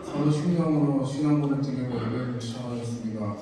서로 신령으로 신앙고를 드리고 예배를 시작하겠습니다.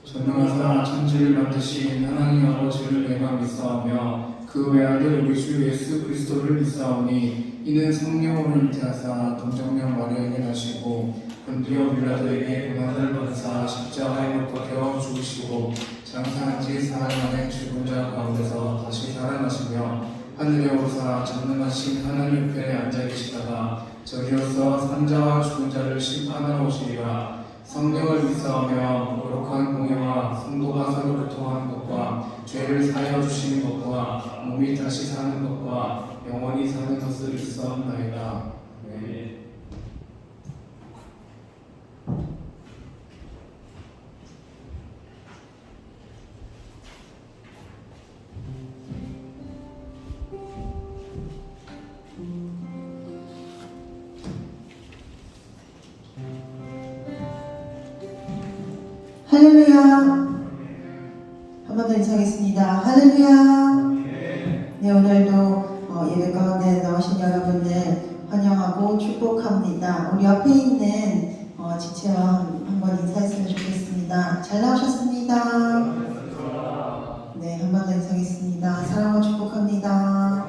전능하사 천지를 만드신 하나님 아버지를 내가 믿사오며 그 외아들 우리 주 예수 그리스도를 믿사오니 이는 성령으로 잉태하사 동정녀 마리아에게 나시고 본디오 빌라도에게 고난을 받으사 십자가에 못 박혀 죽으시고 장사한 지 사흘 만에 죽은 자 가운데서 다시 살아나시며 하늘에 오르사 전능하신 하나님 편에 앉아 계시다가 저리로서 산자와 죽은 자를 심판하러 오시리라. 성령을 믿사오며 거룩한 공예와 성도가 서로 교통하는 것과 죄를 사하여 주시는 것과 몸이 다시 사는 것과 영원히 사는 것을 믿사옵나이다. 네. 할렐루야. 한 번 더 인사하겠습니다. 할렐루야. 네, 오늘도 예배 가운데 나오신 여러분들 환영하고 축복합니다. 우리 옆에 있는 지체와 한번 인사했으면 좋겠습니다. 잘 나오셨습니다. 네, 한 번 더 인사하겠습니다. 사랑하고 축복합니다.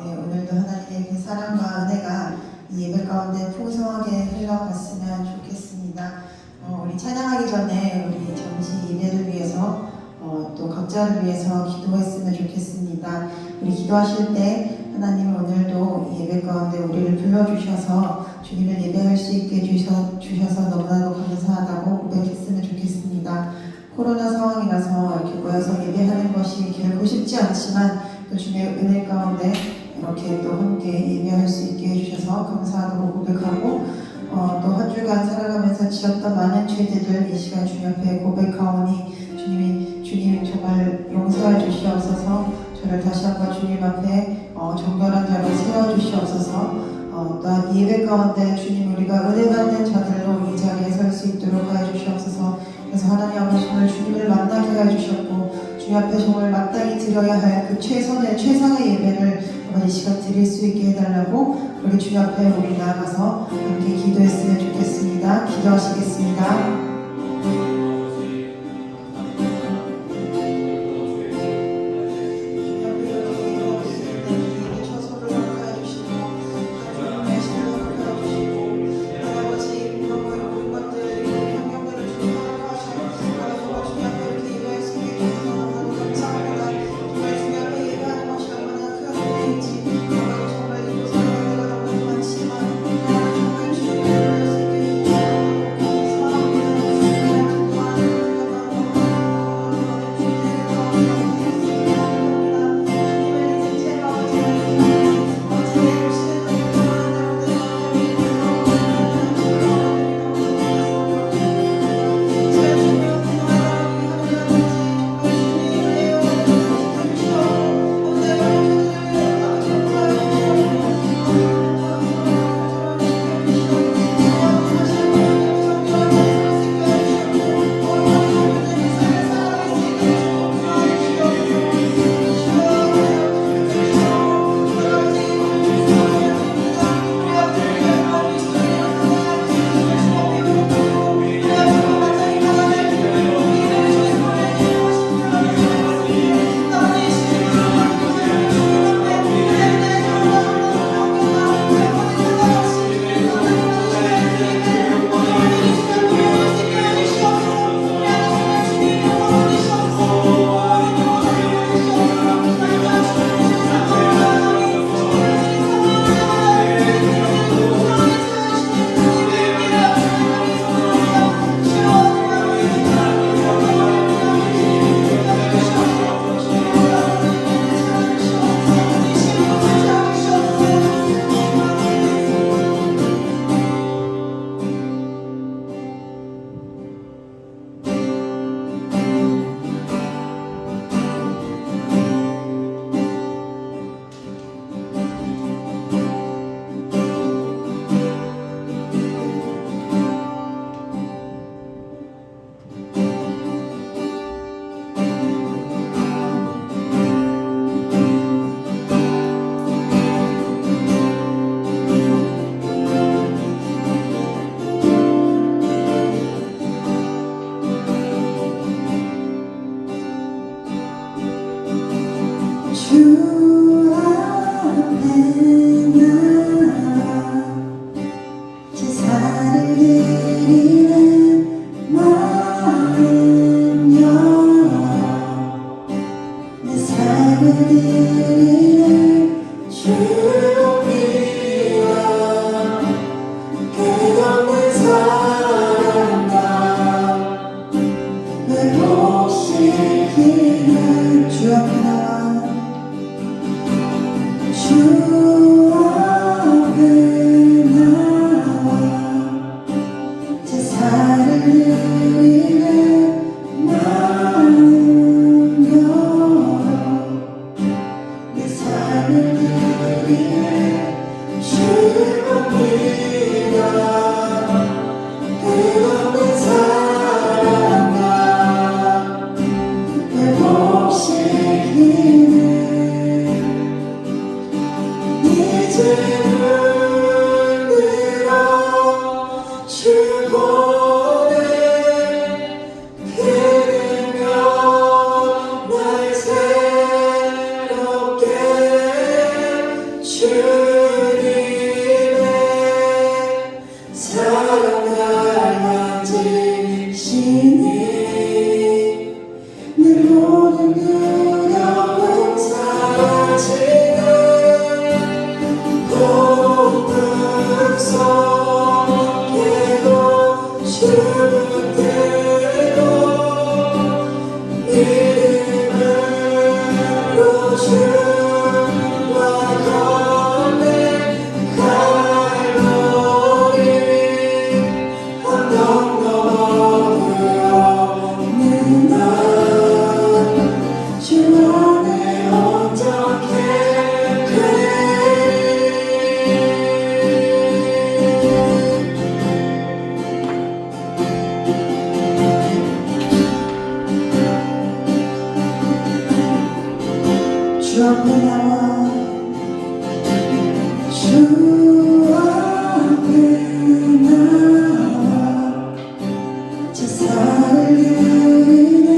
네, 오늘도 하나님의 그 사랑과 은혜가 이 예배 가운데 풍성하게 흘러갔으면 좋겠습니다. 우리 찬양하기 전에 우리 잠시 예배를 위해서 또 각자를 위해서 기도했으면 좋겠습니다. 우리 기도하실 때 하나님 오늘도 이 예배 가운데 우리를 불러주셔서 주님을 예배할 수 있게 주셔서 너무나도 감사하다고 고백했으면 좋겠습니다. 코로나 상황이라서 이렇게 모여서 예배하는 것이 결코 쉽지 않지만 또 주님의 은혜 가운데 이렇게 또 함께 예배할 수 있게 해주셔서 감사하다고 고백하고 또 한 주간 살아가면서 지었던 많은 죄들을 이 시간 주님 앞에 고백하오니 주님 정말 용서해 주시옵소서. 저를 다시 한번 주님 앞에 정결한 자로 세워주시옵소서. 또한 예배 가운데 주님 우리가 은혜 받는 자들로 이 자리에 설 수 있도록 하여 주시옵소서. 그래서 하나님 아버지 정말 주님을 만나게 하여 주셨고 주님 앞에 정말 마땅히 드려야 할 그 최상의 예배를 이 시간 드릴 수 있게 해달라고 우리 주님 앞에 우리 나아가서 함께 기도했으면 좋겠습니다. 기도하시겠습니다. 주 앞에 나와 주 앞에 나와 제사를 드리는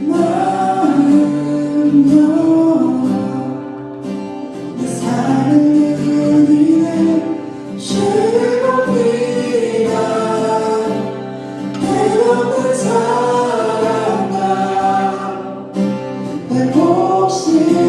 마음요 내 삶을 드리는 즐겁이라 배고픈 사랑과 회복시키는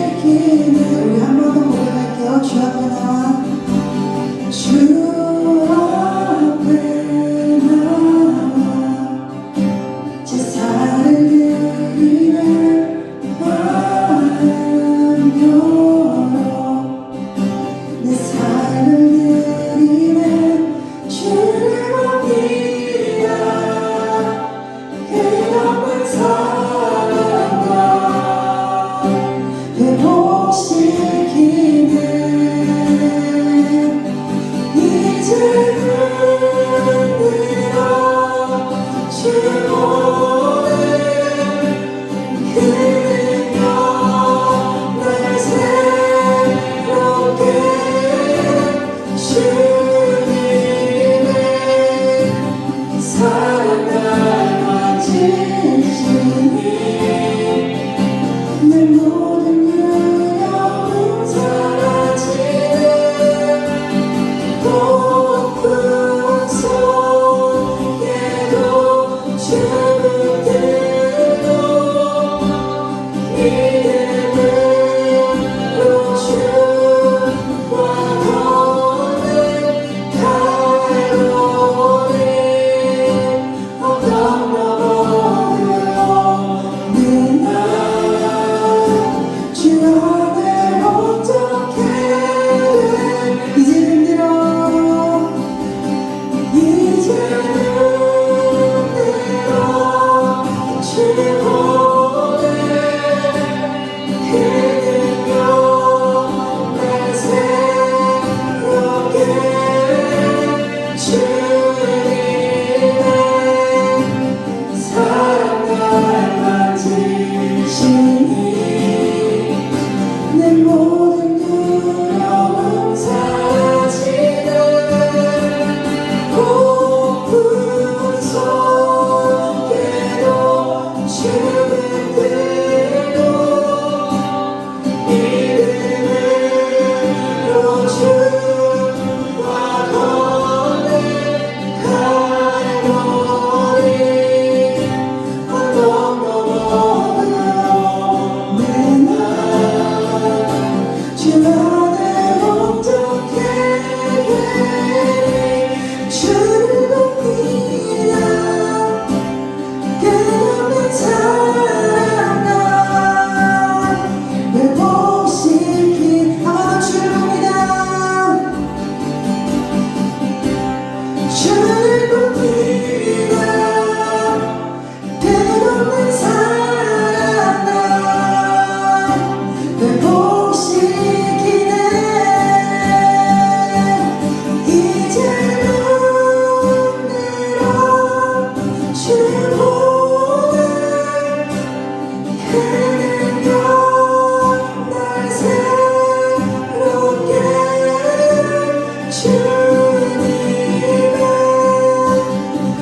주님의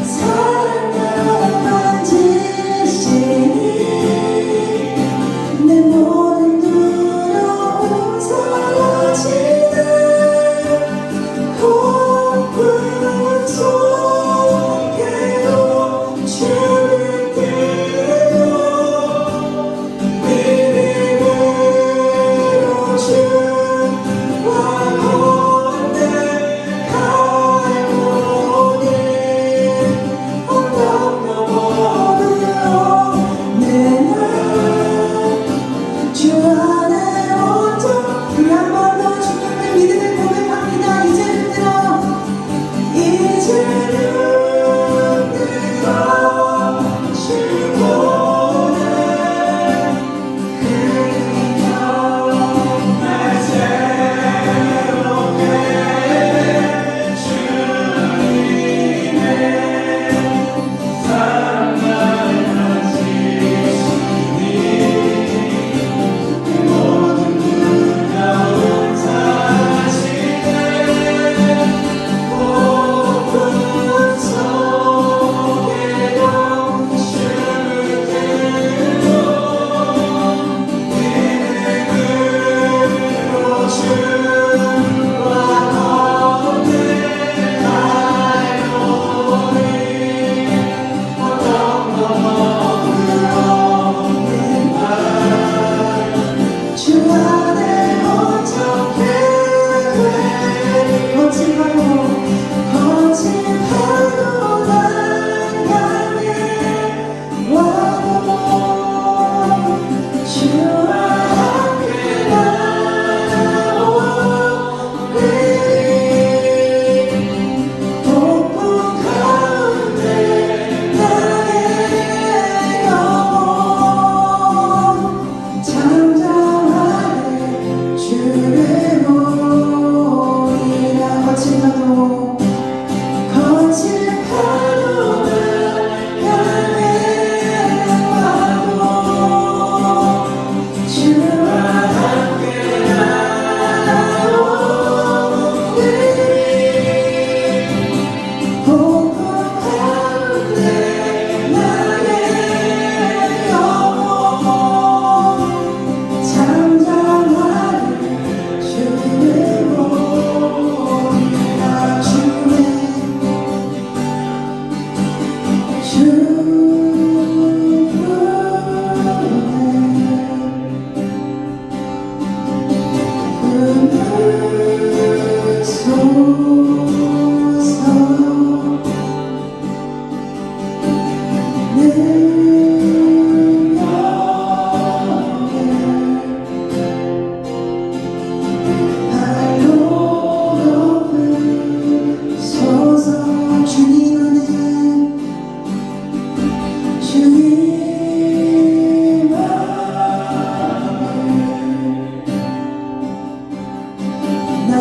사랑을 만지시니 내 모든 두려움 사라지네 고픈 속에도 주를 들고 믿음으로 주와 건너가오니 언덕 넘어들어 내 맘 주 안에 온전 우리 한 번 더 주님의 믿음을 고백합니다. 이제는 들어 주고는 그냥 날 새롭게 주님의 사랑을 가지시니 모든 두려움 사라지네 고픈 속에도 주를 들고 믿음으로 주와 건너가오니 언덕 넘어들어오는 주 안에 온전히 거친 파도 난간에 와도 주와 함께 나오리 폭풍 가운데 나의 영혼 잠잠하네 주를 보리라 거친 파도가 향해 와도 주와 함께 나오리 폭풍 가운데 나의 영혼 잠잠하리 주를 보리라 나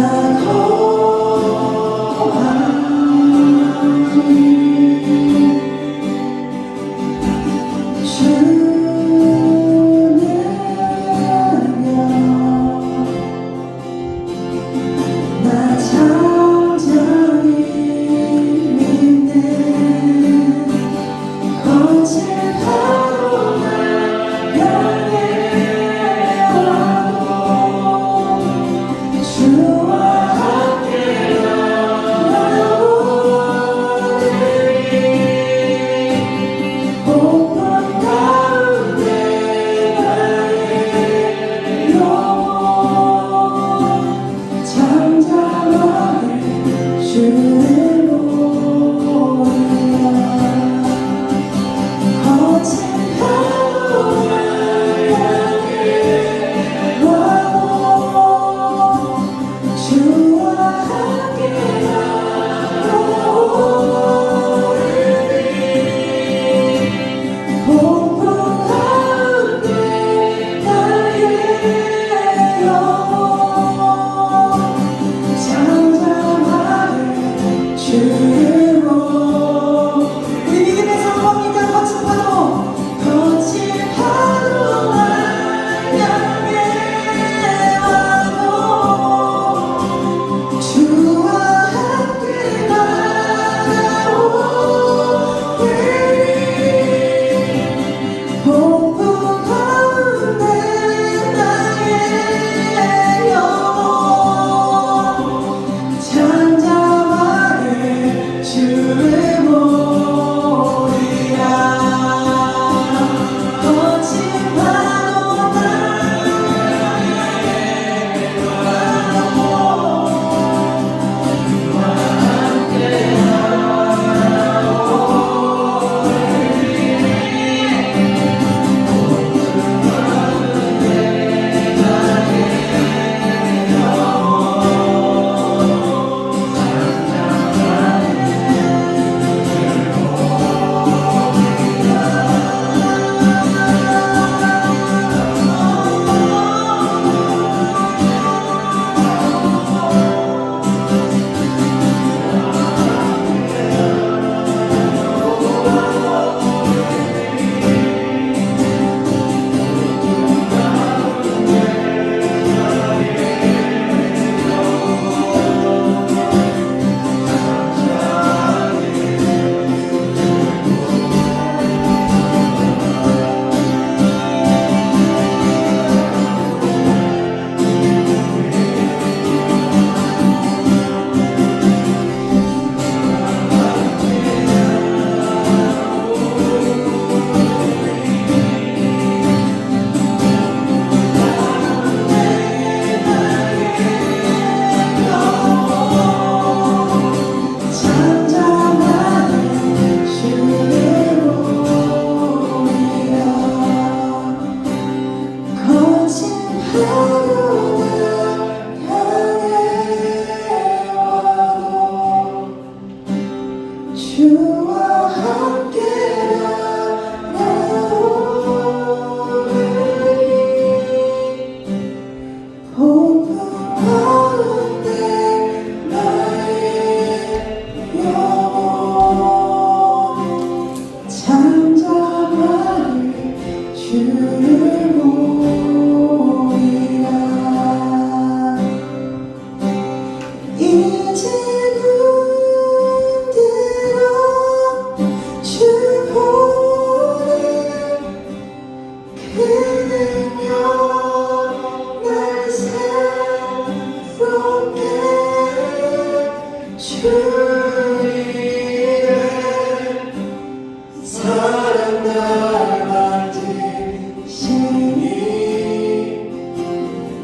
사랑 날 만지시니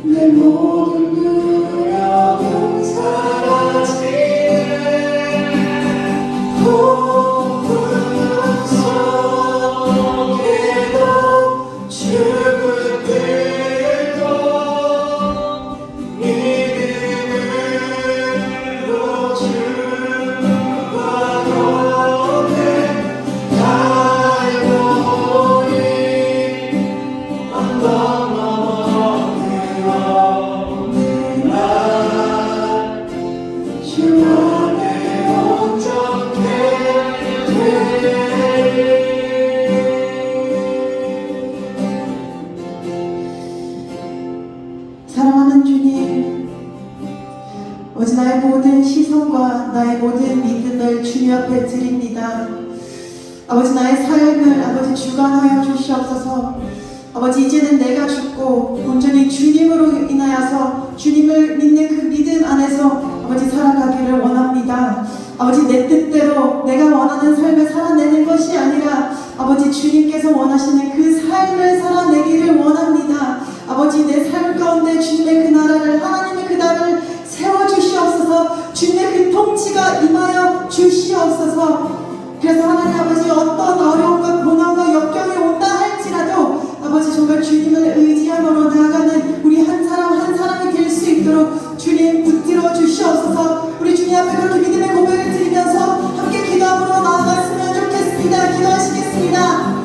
내 모든 두려움 사라지네 고통 속에도 죽을 때도 믿음으로 주와 곁에 갈보리 언덕 넘어 들어오는 날 주 안에 온전케 되리 사랑하는 주님, 어제 나의 모든 시선과 나의 모든 믿음을 주님 앞에 드립니다. 아버지, 나의 삶을 아버지 주관하여 주시옵소서. 아버지, 이제는 내가 죽고 온전히 주님으로 인하여서 주님을 믿는 그 믿음 안에서 아버지 살아가기를 원합니다. 아버지, 내 뜻대로 내가 원하는 삶을 살아내는 것이 아니라 아버지 주님께서 원하시는 그 삶을 살아내기를 원합니다. 아버지, 내 삶 가운데 주님의 그 나라를, 하나님의 그 나라를 세워주시옵소서. 주님의 그 통치가 임하여 주시옵소서. 그래서 하나님 아버지, 어떤 어려움과 고난과 역경이 온다 할지라도 아버지 정말 주님을 의지함으로 나아가는 우리 한 사람 한 사람이 될 수 있도록 주님 붙들어 주시옵소서. 우리 주님 앞에 그렇게 믿음의 고백을 드리면서 함께 기도함으로 나아갔으면 좋겠습니다. 기도하시겠습니다.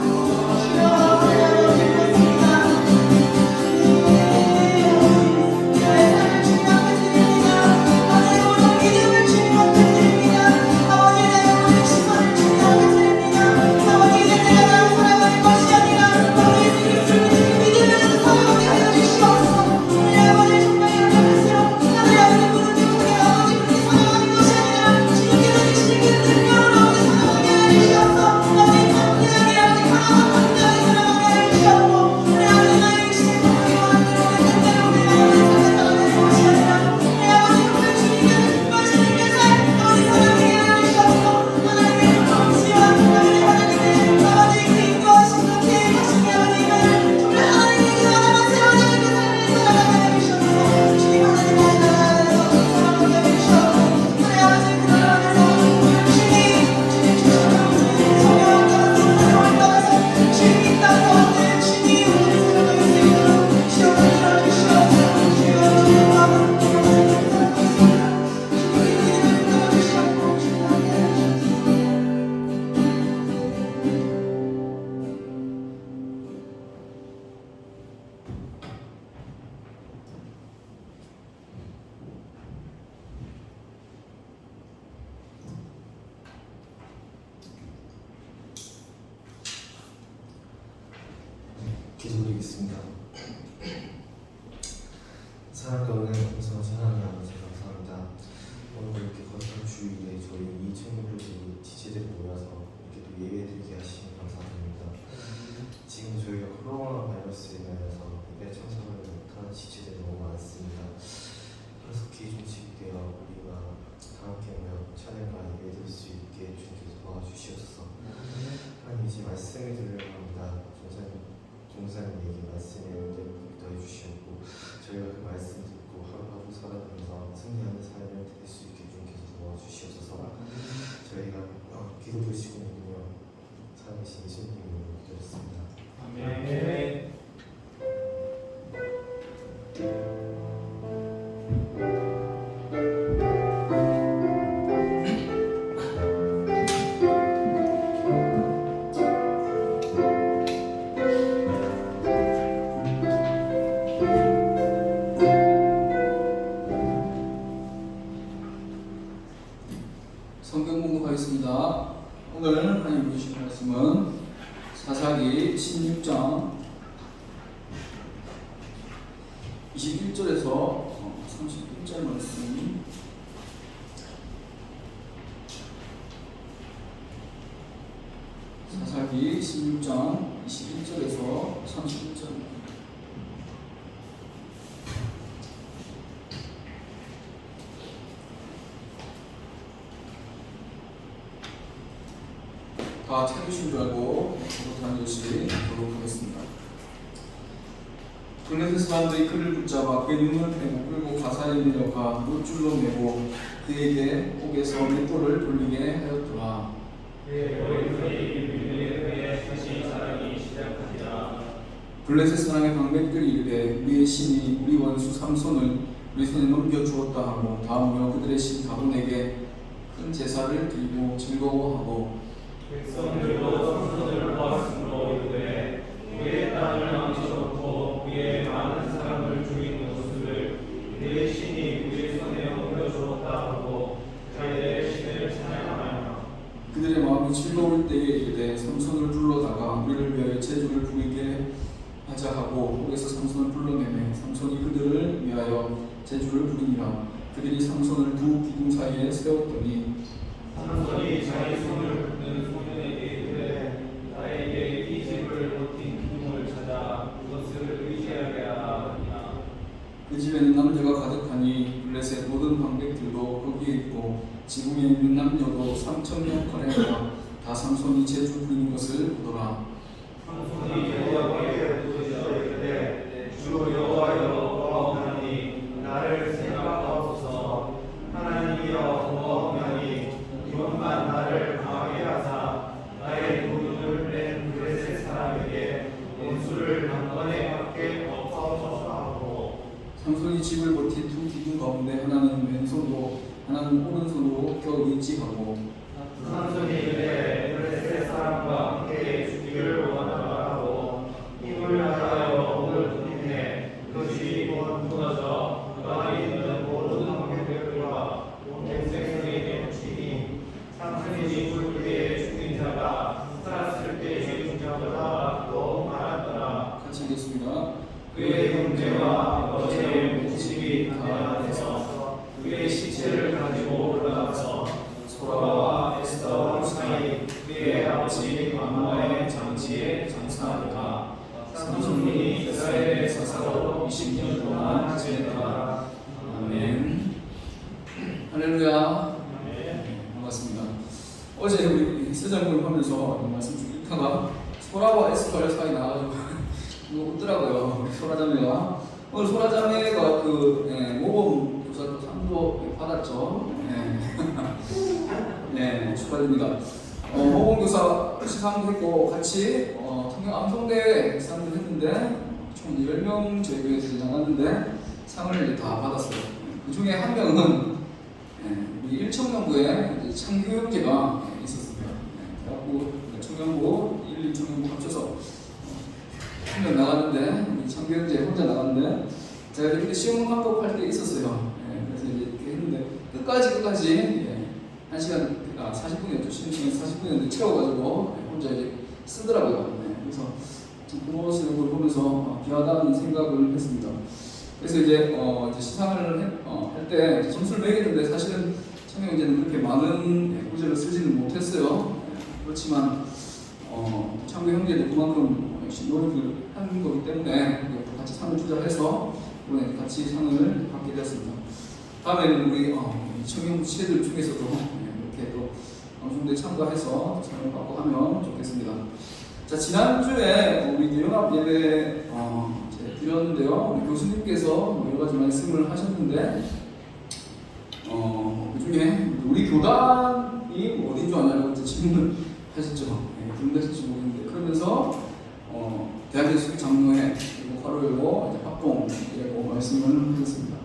기도드리겠습니다. 사랑과 은혜 감사하신 하나님 아버지 감사합니다. 오늘 이렇게 거룩한 주일에 저희 이 친구들이 지체대로 모여서 이렇게 또 예배드리게 하시니 감사드립니다. 지금 저희가 코로나 바이러스에 인하여서 예배 참석을 못한 지체들이 너무 많습니다. 하루속히 좀 지키되어 우리가 함께 모여 찬양과 예배드릴 수 있게 주님께서 도와주시옵소서. 하나님, 이제 말씀을 들으려고 합니다. 종사님에게 말씀의 은혜를 더해 주시옵고 저희가 그 말씀 듣고 하루하루 살아가면서 승리하는 삶을 될 수 있게 주님께서 도와주시옵소서. 저희가 기도 부르시고 있군요. 살아계신 예수님 이름으로 기도했습니다. 아멘. 성경 공부하겠습니다. 오늘 하나님 주신 말씀은 사사기 16장 21절에서 31절 말씀. 사사기 16장 21절에서 31절. 다 찾으신 줄 알고 저부터 한절씩 보도록 하겠습니다. 블레셋 사람들이 그를 붙잡아 그의 눈을 패고 끌고 가사에 내려가 노줄로 매고 그에게 옥에서 맷돌을 돌리게 하였더라. 블레셋 사람의 방백들이 이르되 우리의 신이 우리 원수 삼손을 우리 손에 넘겨주었다 하고 다음으로 그들의 신 다곤에게 큰 제사를 드리고 즐거워하고 백성들도 삼손을 보았으므로 이르되 그의 땅을 망쳐놓고 그의 많은 사람을 죽인 원수를 그의 신이 우리 손에 넘겨주었다 하고 그의 신을 찬양하며 그들의 마음이 즐거울 때에 이르되 삼손을 불러다가 우리를 위하여 제주를 부리게 하자 하고 옥에서 삼손을 불러내매 삼손이 그들을 위하여 제주를 부리니라. 그들이 삼손을 두 기둥 사이에 세웠더니 삼손이 자기 손을 붙는 소년에게 이르되 나에게 이 집을 버틴 기둥을 찾아 그것을 의지하게 하라 하니라. 그 집에는 남녀가 가득하니 블레셋 모든 방백들도 거기에 있고 지붕에 있는 남녀도 3,000명가량이라 다 삼손이 제주 부리는 것을 보더라. 삼손이 여호와께 부르짖어 이르되 주 여호와여 고아오나니 나를 생각하옵소서. 하나님이여 고아오나니 이것만 나를 강하게 하사 나의 도둑을 뺀 블레셋 사람에게 원수를 단번에 받게 없사옵소서 하고 삼손이 집을 버틴 두 기둥 가운데 하나는 왼손으로 하나는 오른손으로 껴 의지하고 삼손이 이르되 블레셋 사람과 함께 죽기를 원하노라 하고 힘을 다하여 몸을 부딪히매 그 집이 곧 무너져 그 안에 있는 모든 방백들과 온 백성에게 묻히니 삼손이 집을 위해 죽인 자가 살았을 때 죽인 자보다 더 많았더라. 같이 하겠습니다. 그의 형제와 어제의 묵집이 가난해서 그의 시체를 가지고 올라가서 소라와 에스더로 사이 그의 아버지 마마의 장치에 장사하더라. 삼손이 이스라엘의 사사로 20년 동안 지냈더라. 아멘. 할렐루야. 반갑습니다. 어제 우리 세장을 하면서 말씀 중 읽다가 소라와 에스더의 사이 나와가지고 이거 웃더라고요. 소라자매가 오늘 소라자매가 모범 교사도 상도 받았죠. 네, 축하드립니다. 모범 교사 시상도 했고 같이 청년 암송대 시상도 했는데 총 10명 저희 교회에서 나갔는데 상을 이제 다 받았어요. 그 중에 한 명은 우리 일청년부에 창규 형제가 있었습니다. 대학부 청년부 1, 2청년부 합쳐서 한 명 나갔는데 우리 창규 형제 혼자 나갔는데 제가 그때 시험 감독할 때 있었어요. 그래서 이제 이렇게 했는데 끝까지 1시간 40분이었죠. 시험 40분이었는데 채워가지고 혼자 이제 쓰더라고요. 그래서 그 모습을 보면서 귀하다는 생각을 했습니다. 그래서 이제 시상을 할 때 점수를 매기는데 사실은 청년 형제는 그렇게 많은 구절을 쓰지는 못했어요. 그렇지만 창규 형제도 그만큼 역시 노력을 한 거기 때문에 또 같이 상을 주장해서 이번에 같이 상을 받게 되었습니다. 다음에는 우리 청년 지체들 중에서도 이렇게 또 방송대 참가해서 상을 받고 하면 좋겠습니다. 자, 지난주에 우리 연합 예배 드렸는데요. 우리 교수님께서 여러 가지 말씀을 하셨는데 그 중에 우리 교단이 어딘 줄 아냐고 질문을 하셨죠. 질문하실지 모르겠는데 그러면서 대한예수교 장로회 그리고 화로열고 합동이라고 말씀을 하셨습니다.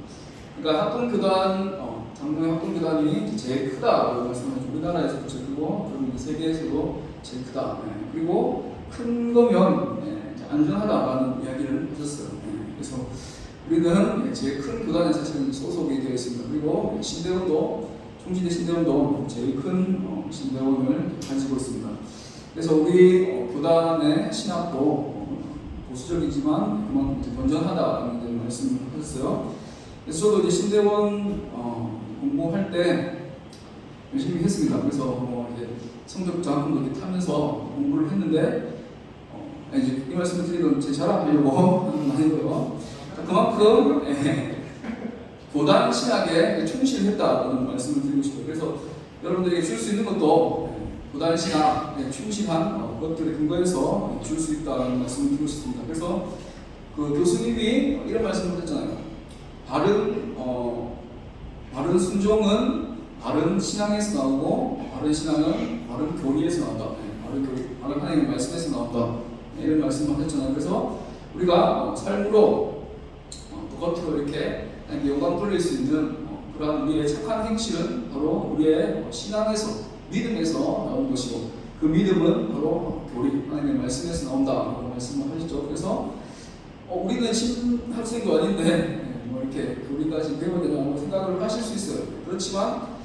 그러니까 합동교단 장로회 합동교단이 제일 크다고 말씀하셨죠. 우리나라에서 그리고 세계에서도 제일 크다. 그리고 큰 거면 안전하다라는 이야기를 하셨어요. 그래서 우리는 제일 큰 교단에 사실 소속이 되어 있습니다. 그리고 신대원도 총신대 신대원도 제일 큰 신대원을 가지고 있습니다. 그래서 우리 교단의 신학도 보수적이지만 그만큼 이제 건전하다라는 이제 말씀을 하셨어요. 그래서 저도 이제 신대원 공부할 때 열심히 했습니다. 그래서 이제 성적 장학금도 이렇게 타면서 공부를 했는데 이제 이 말씀을 드리면 제 자랑하려고 하는 건 아니고요. 그만큼 교단 신학에 충실했다는 말씀을 드리고 싶어요. 그래서 여러분들에게 줄 수 있는 것도 고단 신학에 충실한 것들에 근거해서 줄 수 있다는 말씀을 드리고 싶습니다. 그래서 그 교수님이 이런 말씀을 했잖아요. 바른 순종은 바른 신앙에서 나오고 바른 신앙은 바른 교리에서 나온다. 바른 하나님의 말씀에서 나온다. 이런 말씀을 하셨잖아요. 그래서 우리가 삶으로 똑같이 이렇게 영광 돌릴 수 있는 그러한 우리의 착한 행실은 바로 우리의 신앙에서, 믿음에서 나오는 것이고, 그 믿음은 바로 교리, 하나님의 말씀에서 나온다라고 말씀을 하셨죠. 그래서 우리는 신학생도 아닌데 이렇게 교리까지 배워야 되나라고 생각을 하실 수 있어요. 그렇지만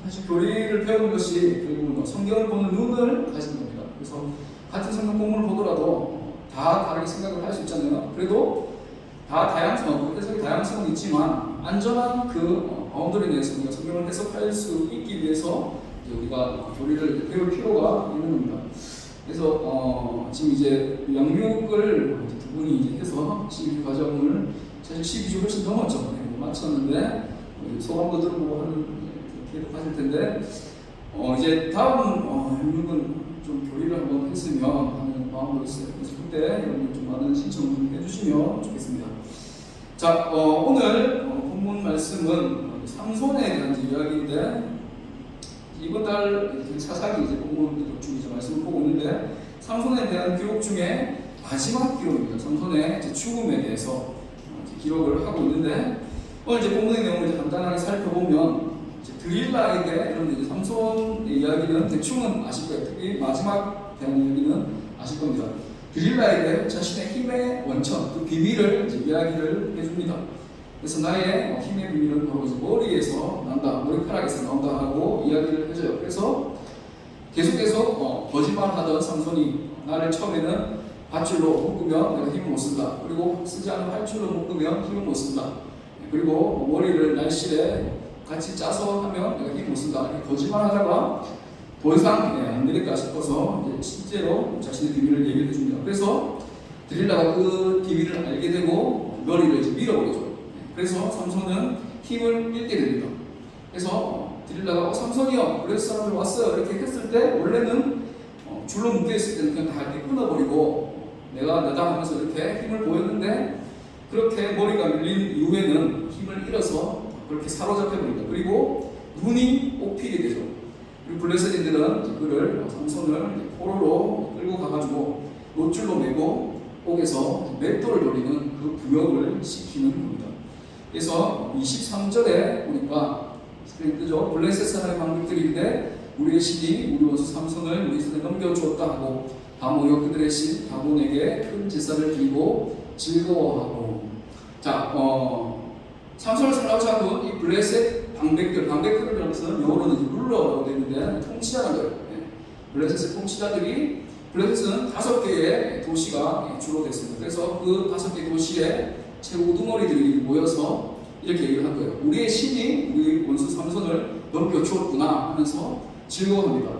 사실 교리를 배우는 것이 결국은 성경을 보는 눈을 가지는 겁니다. 그래서 같은 성경 본문을 보더라도 다 다르게 생각을 할 수 있잖아요. 그래도 다 다양성, 해석의 다양성은 있지만 안전한 그 바운더리 내에서 우리가 성경을 해석할 수 있기 위해서 우리가 교리를 배울 필요가 있는 겁니다. 그래서 지금 이제 양육을 두 분이 이제 해서 12주 과정을 사실 12주 훨씬 넘었죠. 마쳤는데 소감도 들어보고 하는 기회도 가질 텐데 이제 다음 양육은 좀 교리를 한번 했으면 하는 마음으로 있어요. 그래서 그때 여러분 좀 많은 신청 좀 해주시면 좋겠습니다. 자, 오늘 본문 말씀은 삼손에 대한 이야기인데 이번 달 사사기 이제 본문 중 이제 말씀을 보고 있는데 삼손에 대한 기록 중에 마지막 기록입니다. 삼손의 죽음에 대해서 기록을 하고 있는데 오늘 이제 본문의 내용을 이제 간단하게 살펴보면 드릴라에게 이런 이제 삼손의 이야기는 대충은 아실 거예요. 특히 마지막 대한 이야기는 아실 겁니다. 드릴라에게 자신의 힘의 원천, 그 비밀을 이제 이야기를 해줍니다. 그래서 나의 힘의 비밀은 바로 이제 머리에서 난다, 머리카락에서 나온다 하고 이야기를 해줘요. 그래서 계속해서 거짓말하던 삼손이 나를 처음에는 밧줄로 묶으면 내가 힘을 못 쓴다. 그리고 쓰지 않은 밧줄로 묶으면 힘을 못 쓴다. 그리고 머리를 날실에 같이 짜서 하면 내가 힘을 못 쓴다. 이렇게 거짓말하다가 더 이상 안 되겠다 싶어서 이제 실제로 자신의 비밀을 얘기를 해줍니다. 그래서 드릴라가 그 비밀을 알게 되고 머리를 이제 밀어버리죠. 그래서 삼손은 힘을 잃게 됩니다. 그래서 드릴라가 삼손이요, 그래서 사람들 왔어요 이렇게 했을 때 원래는 줄로 묶여있을 때는 그냥 다 이렇게 끊어버리고 내가 나다 하면서 이렇게 힘을 보였는데 그렇게 머리가 밀린 이후에는 힘을 잃어서 그렇게 사로잡혀버립니다. 그리고 눈이 뽑히게 되죠. 그리고 블레셋인들은 그를 삼손을 포로로 끌고 가가지고 노줄로 매고 옥에서 맷돌을 돌리는 그 부역을 시키는 겁니다. 그래서 23절에 보니까 스크린 뜨죠. 블레셋 사람의 방백들인데 우리의 신이 우리 원수 삼손을 우리 손에 넘겨주었다 하고 다 모여 그들의 신 다곤에게 큰 제사를 드리고 즐거워하고. 자, 삼손을 사로잡은 이 블레셋 방백들이라는 것은 영어로는 룰러라고 되어 있는데 통치자라는 거예요. 블레셋의 통치자들이, 블레셋은 5개의 도시가 주로 됐습니다. 그래서 그 5개 도시에 최우두머리들이 모여서 이렇게 얘기를 한 거예요. 우리의 신이 우리 원수 삼손을 넘겨주었구나 하면서 즐거워합니다.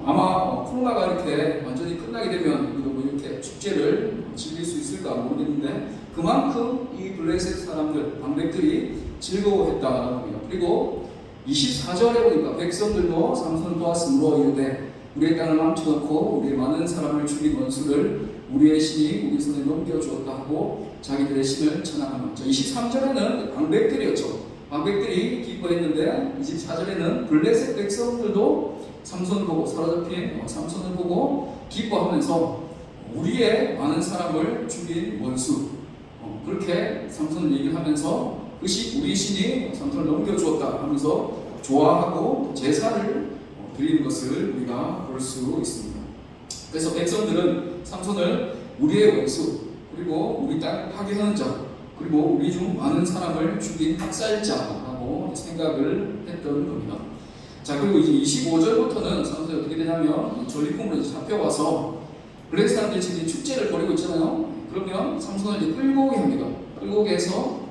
아마 코로나가 이렇게 완전히 끝나게 되면 우리도 뭐 이렇게 축제를 즐길 수 있을까 모르겠는데 그만큼 이 블레셋 사람들, 방백들이 즐거워했다라는 겁니다. 그리고 24절에 보니까 백성들도 삼손을 도왔으므로 이르되 우리의 땅을 망쳐놓고 우리의 많은 사람을 죽인 원수를 우리의 신이 우리 손에 넘겨주었다 하고 자기들의 신을 찬양하며. 23절에는 방백들이었죠. 방백들이 기뻐했는데 24절에는 블레셋 백성들도 삼손 보고 사로잡힌 삼손을 보고 기뻐하면서 우리의 많은 사람을 죽인 원수, 그렇게 삼손을 얘기를 하면서 그것이 우리 신이 삼손을 넘겨주었다 하면서 좋아하고 제사를 드리는 것을 우리가 볼 수 있습니다. 그래서 백성들은 삼손을 우리의 원수, 그리고 우리 땅을 파괴하는 자, 그리고 우리 중 많은 사람을 죽인 학살자라고 생각을 했던 겁니다. 자, 그리고 이제 25절부터는 삼손이 어떻게 되냐면 전리품으로 잡혀와서 블레셋 사람들이 지금 축제를 벌이고 있잖아요. 그러면 삼손을 이제 끌고 오게 합니다. 끌고 오게 해서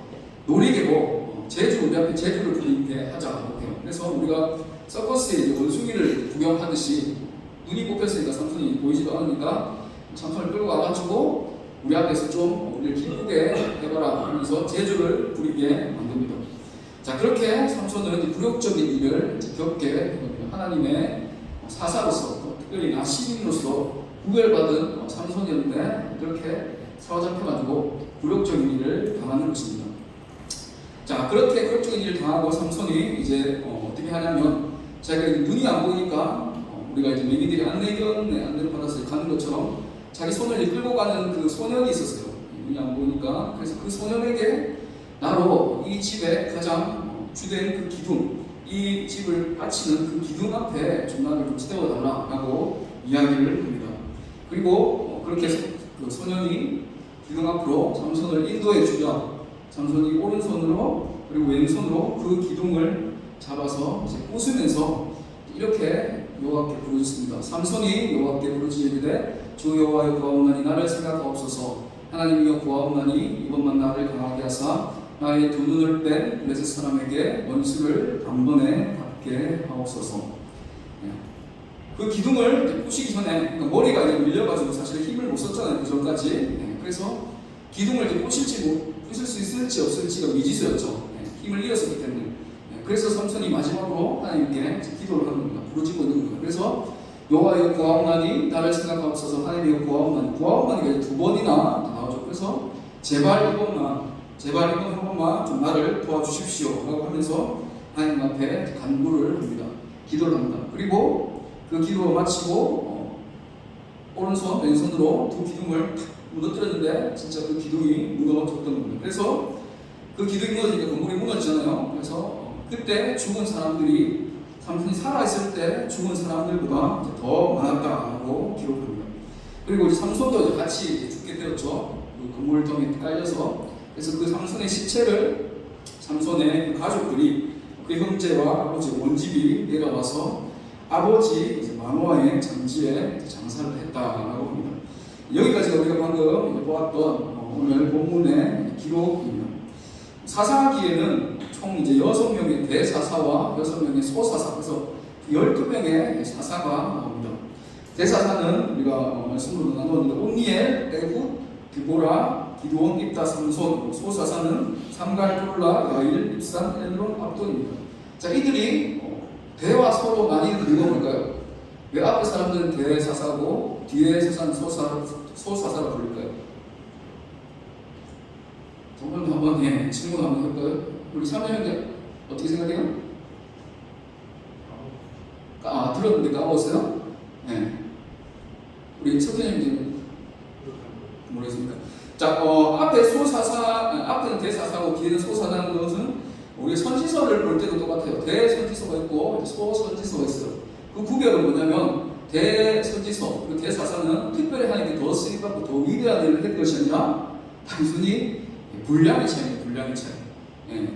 놀이개로 제주, 우리 앞에 제주를 부리게 하자고 해요. 그래서 우리가 서커스에 이제 원숭이를 구경하듯이 눈이 뽑혔으니까 삼손이 보이지도 않으니까 삼손을 끌고 와가지고 우리 앞에서 좀 우리를 기쁘게 해봐라 하면서 제주를 부리게 만듭니다. 자, 그렇게 삼손은 굴욕적인 일을 겪게 됩니다. 하나님의 사사로서 특별히 나시민으로서 구별받은 삼손이었는데 그렇게 사로잡혀가지고 굴욕적인 일을 당하는 것입니다. 자, 그렇게 굴욕적인 일을 당하고 삼손이 이제 어떻게 하냐면 자기가 눈이 안 보이니까 우리가 이제 매기들이 안내를 받아서 가는 것처럼 자기 손을 끌고 가는 그 소년이 있었어요. 눈이 안 보이니까. 그래서 그 소년에게 나로 이 집에 가장 주된 그 기둥, 이 집을 바치는 그 기둥 앞에 좀 나를 좀 세워달라라고 이야기를 합니다. 그리고 그렇게 해서 그 소년이 기둥 앞으로 삼손을 인도해 주자. 삼손이 오른손으로 그리고 왼손으로 그 기둥을 잡아서 이제 부수면서 이렇게 여호와께 부르짖습니다. 삼손이 여호와께 부르짖으되 주 여호와여 구하옵나니 나를 생각하옵소서. 하나님이여 구하옵나니 이번만 나를 강하게 하사 나의 두 눈을 뺀 블레셋 사람에게 원수를 단번에 받게 하옵소서. 그 기둥을 부시기 전에 그러니까 머리가 이제 밀려가지고 사실 힘을 못 썼잖아요. 그 전까지. 그래서 기둥을 이렇게 부실 수 있을지 없을지가 미지수였죠. 힘을 잃었었기 때문에. 그래서 삼손이 마지막으로 하나님께 기도를 하는 겁니다. 부르짖고 있는 겁니다. 그래서 여호와여 구하옵나니 나를 생각하옵소서. 하나님이여 구하옵나니. 구하옵나니가 두 번이나 나오죠. 그래서 제발 이번 한 번만 좀 나를 도와주십시오 라고 하면서 하나님 앞에 간구를 합니다. 기도를 합니다. 그리고 그 기도 마치고 오른손 왼손으로 두 기둥을 무너뜨렸는데 진짜 그 기둥이 무너졌던 겁니다. 그래서 그 기둥이 무너지니까 건물이 무너지잖아요. 그래서 그때 죽은 사람들이 삼손이 살아있을 때 죽은 사람들보다 더 많았다고 기록합니다. 그리고 이제 삼손도 이제 같이 죽게 되었죠. 그 건물덩이에 깔려서. 그래서 그 삼손의 시체를 삼손의 그 가족들이 그 형제와 아버지 원집이 내려와서 아버지 이제 마노아의 장지에 장사를 했다라고 합니다. 여기까지가 우리가 방금 보았던 오늘 본문의 기록입니다. 사사기에는 총 이제 6명의 대사사와 6명의 소사사, 그래서 12명의 사사가 나옵니다. 대사사는 우리가 말씀으로 나누었는데 온니엘, 에훗, 디보라, 기드온, 입다, 삼손. 소사사는 삼갈, 돌라, 야일, 입산, 엘론, 압돈입니다. 자, 이들이 대와 서로 나뉘는 이유가 뭘까요? 왜 앞에 사람들은 대사사고 뒤에 사사는 소사사라 부를까요? 저번에 한번 질문 한번 해볼까요? 우리 3년 형제 어떻게 생각해요? 들었는데 까먹었어요? 네. 우리 석현 형제는 모르겠습니까? 자, 앞에 앞에는 대사사고 뒤에는 소사사라는 것은 우리 선지서를 볼 때도 똑같아요. 대선지서가 있고 소선지서가 있어요. 그 구별은 뭐냐면 대선지서, 그리고 대사사는 특별히 하나님께 더 쓰임받고 더 위대한 일을 할 것이 아니라 단순히 분량의 차이입니다. 분량의 차이.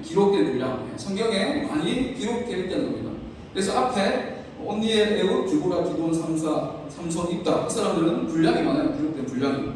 기록된 분량. 성경에 많이 기록되어 있다는 겁니다. 그래서 앞에 온니엘, 에훗, 디보라, 기드온, 삼손, 입다. 이 사람들은 분량이 많아요. 기록된 분량이.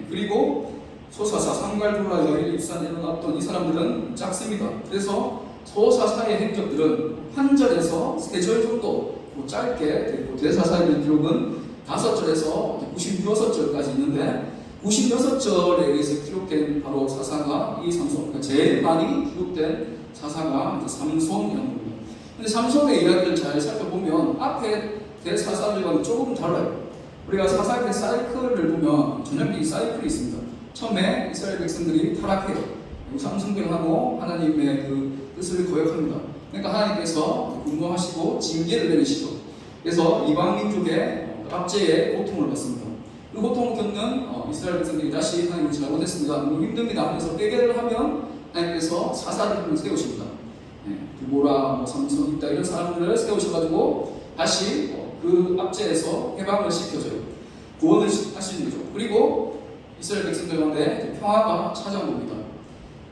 그리고 소사사, 삼갈, 돌라, 야일, 입산, 엘론, 압돈. 이 사람들은 작습니다. 그래서 소사사의 행적들은 한 절에서 3절 정도 짧게 되고, 대사사의 기록은 5절에서 96절까지 있는데 96절에 의해서 기록된 바로 사사가 이 삼손, 그러니까 제일 많이 기록된 사사가 삼손이라는 겁니다. 근데 삼손의 이야기를 잘 살펴보면 앞에 대사사들과는 조금 달라요. 우리가 사사기의 사이클을 보면 전형적인 사이클이 있습니다. 처음에 이스라엘 백성들이 타락해요. 우상숭배하고 하나님의 그 뜻을 거역합니다. 그러니까 하나님께서 분노하시고 징계를 내리시죠. 그래서 이방 민족의 압제에 고통을 받습니다. 그 고통을 겪는 이스라엘 백성들이 다시 하나님을 잘못했습니다. 너무 힘듭니다. 그래서 회개를 하면 하나님께서 사사들을 세우십니다. 디보라, 삼손, 입다 이런 사람들을 세우셔가지고 다시 그 압제에서 해방을 시켜줘요. 구원을 하시는 거죠. 그리고 이스라엘 백성들 가운데 평화가 찾아옵니다.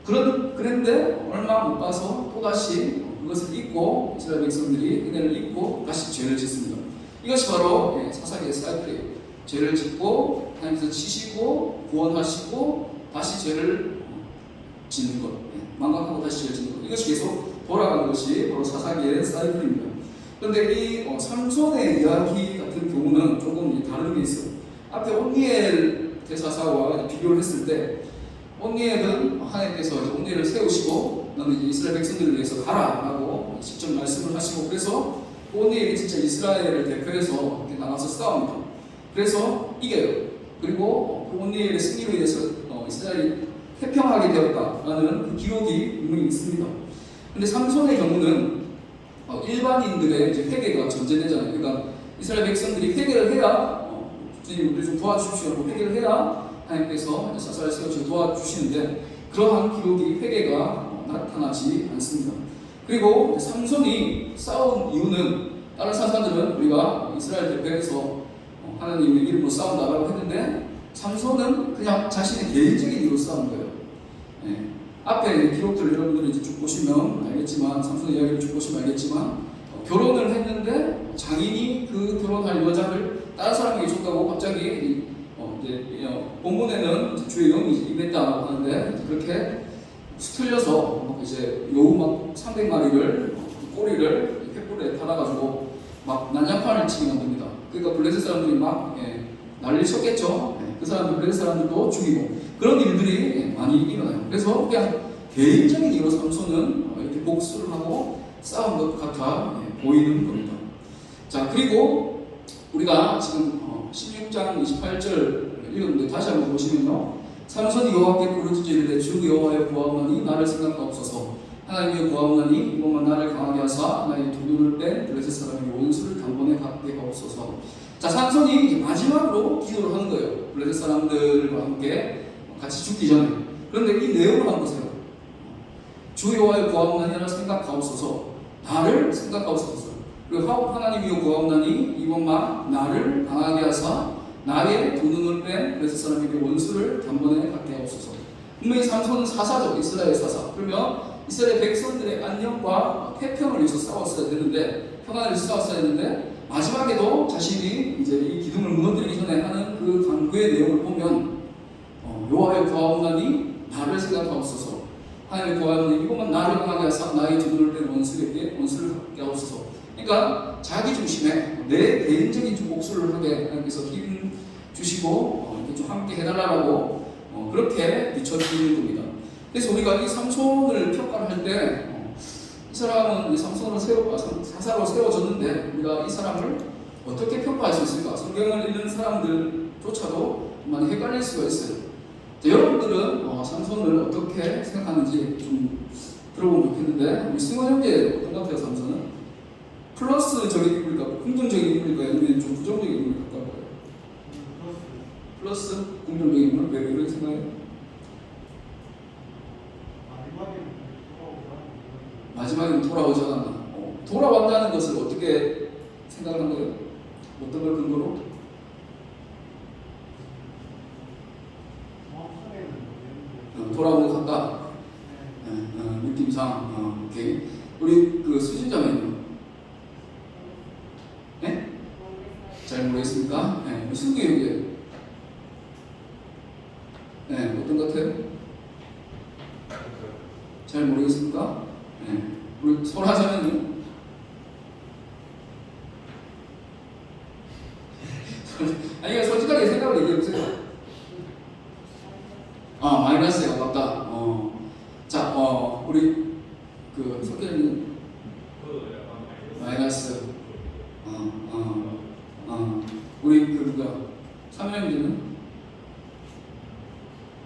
그런데 얼마 못 가서 또다시 그것을 잊고 이스라엘 백성들이 은혜를 잊고 다시 죄를 짓습니다. 이것이 바로 사사기의 사이클이에요. 죄를 짓고 하나님께서 치시고 구원하시고 다시 죄를 짓는 것, 망각하고 다시 죄를 짓는 것, 이것이 계속 돌아가는 것이 바로 사사기의 사이클입니다. 그런데 이 삼손의 이야기 같은 경우는 조금 다른 게 있어요. 앞에 온니엘 대사사와 비교를 했을 때 온니엘은 하나님께서 온니엘을 세우시고 너는 이스라엘 백성들을 위해서 가라라고 직접 말씀을 하시고, 그래서 온니엘이 진짜 이스라엘을 대표해서 이렇게 나가서 싸웁니다. 그래서 이겨요. 그리고 그 온니엘의 승리로 인해서 이스라엘이 태평하게 되었다라는 그 기록이 분명히 있습니다. 근데 삼손의 경우는 일반인들의 이제 회개가 전제되잖아요. 그러니까 이스라엘 백성들이 회개를 해야 주님 우리 좀 도와주십시오. 회개를 해야 하나님께서 사사를 세워주시고 도와주시는데 그러한 기록이 회개가 나타나지 않습니다. 그리고 삼손이 싸운 이유는 다른 사사들은 우리가 이스라엘 대표해서 하나님의 이름으로 싸운다라고 했는데 삼손은 그냥 자신의 개인적인 이유로 싸운 거예요. 예. 앞에 기록들을 여러분들이 이제 쭉 보시면 알겠지만 삼손의 이야기를 쭉 보시면 알겠지만 결혼을 했는데 장인이 그 결혼할 여자를 다른 사람에게 줬다고 갑자기 이제 본문에는 주의 영이 임했다고 하는데 그렇게 수틀려서 이제 여우 막 300마리를 꼬리를 횃불에 달아가지고 막 난장판을 치게 만듭니다. 그러니까 블레셋 사람들이 막 난리 쳤겠죠. 그 사람들 블레셋 사람들도 죽이고 그런 일들이 많이 일어나요. 그래서 그냥 개인적인 이유로 삼손은 이렇게 복수를 하고 싸운 것 같아 보이는 겁니다. 자, 그리고 우리가 지금 16장 28절 읽었는데 다시 한번 보시면요. 삼손이 여호와께 부르짖으되 주 여호와여 구하오나니 나를 생각하옵소서. 하나님의 구하오나니 이번만 나를 강하게 하사 나의 두 눈을 뺀 블레셋 사람에게 원수를 단번에 갚게 하옵소서. 자, 삼손이 마지막으로 기도를 하는 거예요. 블레셋 사람들과 함께 같이 죽기 전에. 그런데 이 내용을 한번 보세요. 주 여호와여 구하오나니 나를 생각하옵소서. 나를 생각하옵소서. 그리고 하나님이여 구하오나니 이번만 나를 강하게 하사 나의 두 눈을 뺀 블레셋 사람에게 원수를 단번에 갚게 하옵소서. 분명히 삼손은 사사죠. 이스라엘 사사. 그러면 이스라엘 백성들의 안녕과 태평을 위해서 싸웠어야 되는데 평안을 위해서 싸웠어야 되는데 마지막에도 자신이 이제 이 기둥을 무너뜨리기 전에 하는 그 간구의 내용을 보면 여호와여 구하오나니 나를 생각하옵소서. 하나님의 구하오나니 이번만 나를 강하게 하사 나의 두 눈을 뺀 원수에게 원수를 갚게 하옵소서. 그러니까 자기 중심에 내 개인적인 좀 복수를 하게 하나님께서 힘 주시고 이렇게 좀 함께 해달라고 그렇게 비춰지는 겁니다. 그래서 우리가 이 삼손을 평가를 할 때 이 사람은 삼손으로 사사로 세워졌는데 우리가 이 사람을 어떻게 평가할 수 있을까? 성경을 읽는 사람들조차도 많이 헷갈릴 수가 있어요. 자, 여러분들은 삼손을 어떻게 생각하는지 좀 들어보면 좋겠는데 우리 승원 형제 어떤 것 같아요? 삼손은? 플러스적인 인물일까? 긍정적인 인물일까? 아니면 좀 부정적인 인물일까? 플러스 긍정적인 인물? 왜 그렇게 생각해요? 마지막에는 돌아오지 않았나? 돌아온다는 것을 어떻게 생각하는 거예요? 어떤 걸 근거로? 돌아온 것 같다? 느낌상 오케이. 우리 그 수진자매님 네? 잘 모르겠습니까? 네, 우리 승규 형제 네, 어떤 것 같아요? 잘 모르겠습니까? 네. 우리 설하자면요? 아니, 그러니까 솔직하게 생각을 얘기해보세요. 마이너스에 가깝다. 자, 우리 그 석현이는 마이너스. 우리 그 누가 사명님은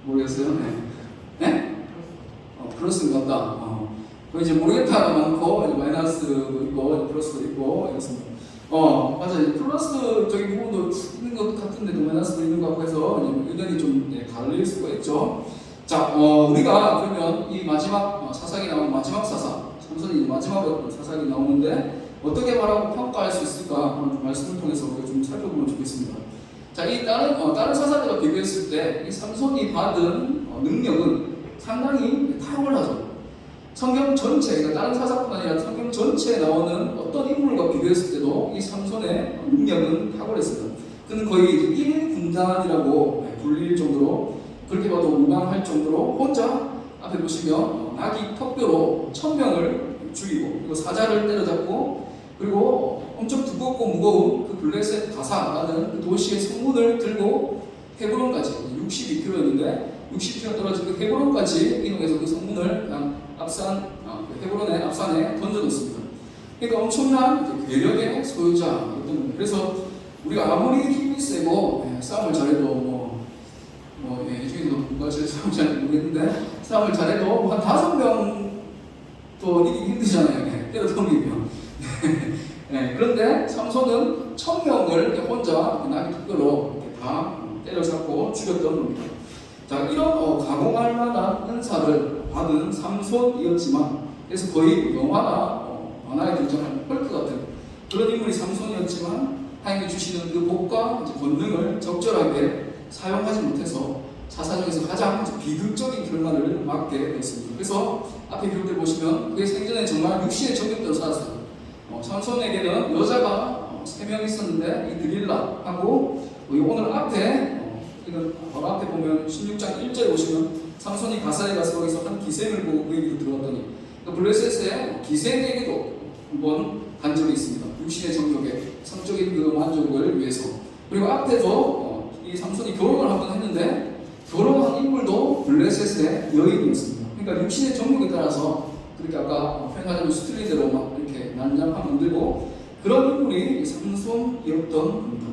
모르겠어요. 네? 플러스인 것 같다. 그 이제 모르겠다가 많고 이제 마이너스도 있고 플러스도 있고 이렇습니다. 맞아요. 플러스적인 부분도 있는 것 같은데도 마이너스도 있는 것 같고 해서 의견이 좀 갈릴 수가 있죠. 자, 우리가 그러면 이 마지막 사사기 나오는 마지막 사사, 삼손이 마지막 사사기 나오는데 어떻게 말하고 평가할 수 있을까? 말씀을 통해서 우리가 좀 살펴보면 좋겠습니다. 자, 이 다른 사사들과 비교했을 때 이 삼손이 받은 능력은 상당히 탁월하죠. 성경 전체, 그러니까 다른 사사뿐 아니라 성경 전체에 나오는 어떤 인물과 비교했을 때도 이 삼손의 능력은 탁월했습니다. 그는 거의 1군단이라고 불릴 정도로 그렇게 봐도 무방할 정도로 혼자 앞에 보시면 나귀 턱뼈로 1000명을 죽이고 그리고 사자를 때려잡고 그리고 엄청 두껍고 무거운 그 블레셋 가사라는 그 도시의 성문을 들고 헤브론까지 62km였는데 60km 떨어진 그 헤브론까지 이동해서 그 성문을 그냥 헤브론의 앞산에 던져놓습니다. 그러니까 엄청난 괴력의 소유자였던 겁니다. 그래서 우리가 아무리 힘이 세고 싸움을 잘해도 이 중에도 누가 제일 싸움을 잘 모르겠는데 싸움을 잘해도 한 5명도 이기기 힘들잖아요. 때려덤비면. 그런데 삼손은 1000명을 혼자 나귀 턱으로 다 때려잡고 죽였던 겁니다. 자, 이런 가공할 만한 은사를 받은 삼손이었지만, 그래서 거의 영화나 만화에 등장하는 헐크 같은 그런 인물이 삼손이었지만, 하나님이 주시는 그 복과 권능을 적절하게 사용하지 못해서 사사정에서 가장 비극적인 결말을 맞게 되었습니다. 그래서 앞에 기록들 보시면 그의 생전에 정말 육신의 정력대로 살았어요. 삼손에게는 여자가 3명 있었는데 이 드릴라하고 오늘 앞에 이건 바로 앞에 보면 16장 1절에 보시면 삼손이 가사에 가서 거기서 한 기생을 보고 그에게로 들어갔더니 블레셋의 기생에게도 한번 간 적이 있습니다. 육신의 정력에 성적인 그 만족을 위해서. 그리고 앞에도 이 삼손이 결혼을 한번 했는데 결혼한 인물도 블레셋의 여인이었습니다. 그러니까 육신의 정력에 따라서 그렇게 아까 표현하자면 스트리대로 막 이렇게 난장판 만들고 그런 인물이 삼손이었던 겁니다.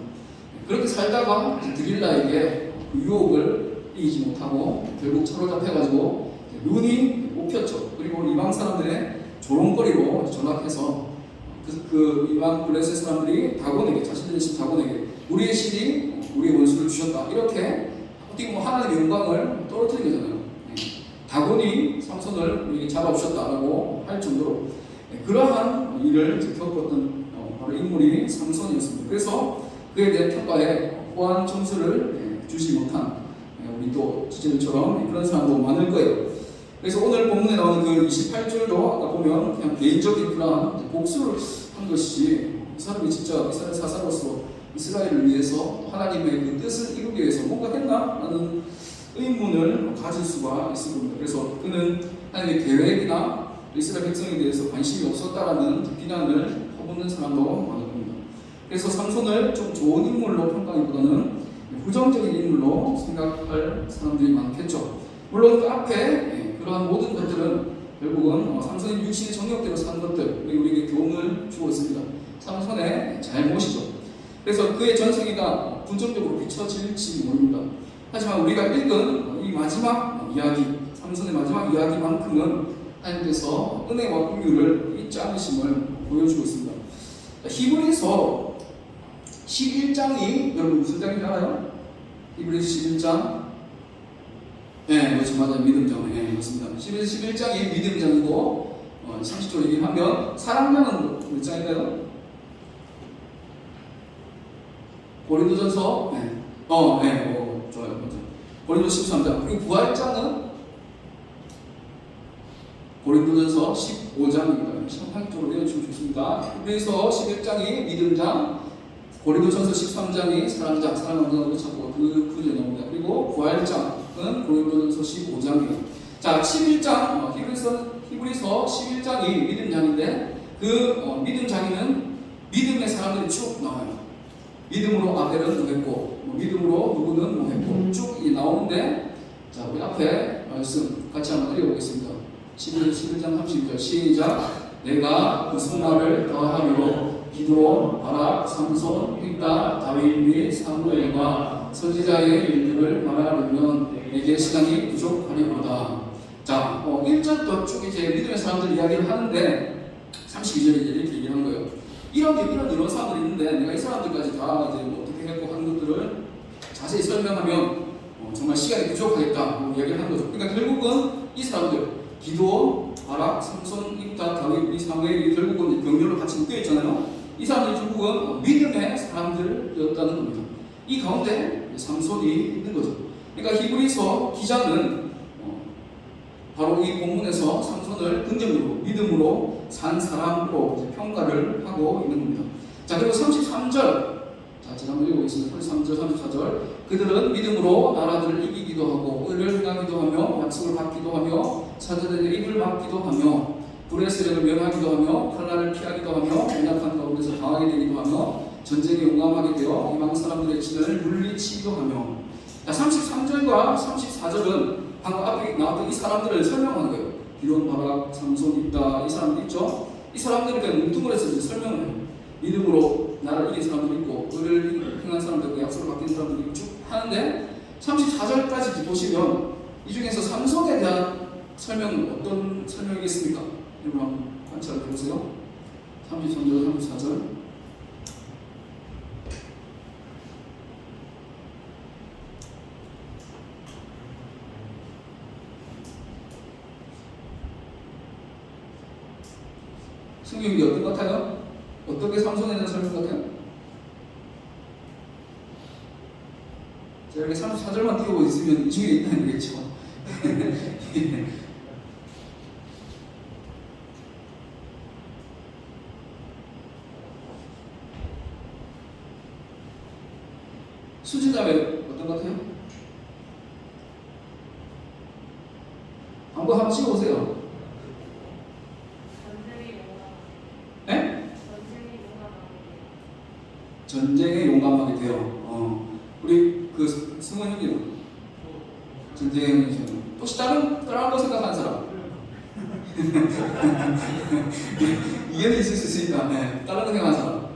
그렇게 살다가 드릴라에게 유혹을 이기지 못하고 결국 사로잡혀가지고 눈이 뽑혔죠. 그리고 이방 사람들의 조롱거리로 전락해서 그 이방 블레셋 사람들이 다곤에게, 자신들의 신 다곤에게 우리의 신이 우리의 원수를 주셨다, 이렇게 어떻게 보면 하나님의 영광을 떨어뜨린 거잖아요. 다곤이 삼손을 우리에게 잡아주셨다라고 할 정도로 그러한 일을 겪었던 바로 인물이 삼손이었습니다. 그래서 그에 대한 평가에 호환 점수를 주지 못한 우리 또 지진들처럼 그런 사람도 많을 거예요. 그래서 오늘 본문에 나오는 그 28절도 아까 보면 그냥 개인적인 그런 복수를 한 것이지, 이 사람이 진짜 이스라엘 사사로서 이스라엘을 위해서 하나님의 그 뜻을 이루기 위해서 뭔가 했나? 라는 의문을 가질 수가 있을 겁니다. 그래서 그는 하나님의 계획이나 이스라엘 백성에 대해서 관심이 없었다라는 비난을 퍼붓는 사람도 많을 겁니다. 그래서 삼손을 좀 좋은 인물로 평가하기보다는 부정적인 인물로 생각할 사람들이 많겠죠. 물론 그 앞에 그러한 모든 것들은 결국은 삼손의 육신의 정력대로 산 것들, 우리에게 교훈을 주고 있습니다. 삼손의 잘못이죠. 그래서 그의 전성기가 부정적으로 비춰질지 모릅니다. 하지만 우리가 읽은 이 마지막 이야기, 삼손의 마지막 이야기만큼은 하나님께서 은혜와 긍휼을 잊지 않으심을 보여주고 있습니다. 히브리서 11장이 여러분 무슨 장인지 알아요? 히브리서 11장, 그렇죠, 맞아요. 믿음장. 맞습니다. 11장이 믿음장이고 30절 얘기하면 사랑장은 몇 장인가요? 고린도전서 좋아요. 맞아요. 고린도서 13장. 그리고 부활장은 고린도전서 15장입니다. 한쪽으로 내려주시면 좋습니다. 그래서 11장이 믿음장, 고린도전서 13장이 사랑장, 사랑장으로 자꾸 그 구절이 나옵니다. 그리고 부활장은 고린도전서 15장이에요. 자, 11장, 히브리서 11장이 믿음장인데 그 믿음장에는 믿음의 사람들이 쭉 나와요. 믿음으로 아벨은 뭐 했고, 믿음으로 누구는 뭐 했고, 쭉 나오는데, 자, 우리 앞에 말씀 같이 한번 읽어보겠습니다. 11장 30절 시작. 내가 무슨 말을 더하므로 기드론, 바락, 삼손, 휘다, 다윗 및 사무엘과 선지자의 일들을 말하려면 내게 시간이 부족하리로다. 자, 1절도 쭉 이제 믿음의 사람들 이야기를 하는데 32절에 이렇게 얘기하는 거예요. 이런 사람들이 있는데 내가 이 사람들까지 다 이제 뭐 어떻게 했고 하는 것들을 자세히 설명하면 정말 시간이 부족하겠다 이야기를 하는 거죠. 그러니까 결국은 이 사람들 기드온, 바락, 삼손, 입다, 다윗, 사무엘이 결국은 병렬로 같이 묶여 있잖아요. 이 사람들이 결국은 믿음의 사람들이었다는 겁니다. 이 가운데 삼손이 있는 거죠. 그러니까 히브리서 기자는 바로 이 본문에서 삼손을 긍정적으로 믿음으로 산 사람으로 평가를 하고 있는 겁니다. 자, 그리고 33절, 자, 제가 한번 읽어보겠습니다. 33절, 34절. 그들은 믿음으로 나라들을 이기기도 하고 의를 행하기도 하며 약속을 받기도 하며 사자들의 입을 막기도 하며 불의 세력을 면하기도 하며 환난을 피하기도 하며 연약한 가운데서 강하게 되기도 하며 전쟁에 용감하게 되어 이방 사람들의 진을 물리치기도 하며. 자, 33절과 34절은 방금 앞에 나왔던 이 사람들을 설명하는 거예요. 기드온, 바락, 삼손, 입다, 이 사람들 있죠? 이 사람들을 그냥 뭉뚱그려서 설명을 해요. 믿음으로 나를 이긴 사람들이 있고 의를 행한 사람들과 약속을 받긴 사람들이 쭉 하는데 34절까지 보시면 이 중에서 삼손에 대한 설명은 어떤 설명이겠습니까? 여러분 한번 관찰해 보세요. 33절, 34절. 성경이 어떤 것 같아요? 어떻게 삼손에 대한 설명 같아요? 제가 이렇게 34절만 띄우고 있으면 이 중에 있다는 거겠죠. 수지자매 어떤 것 같아요? 한번 찍어보세요. 네? 전쟁에 용감하게 돼요. 우리 그 승원 형님 전쟁에 용감하게 혹시 다른 거 생각하는 사람? 이견이 있을 수 있으니까 네. 다른 거 생각하는 사람?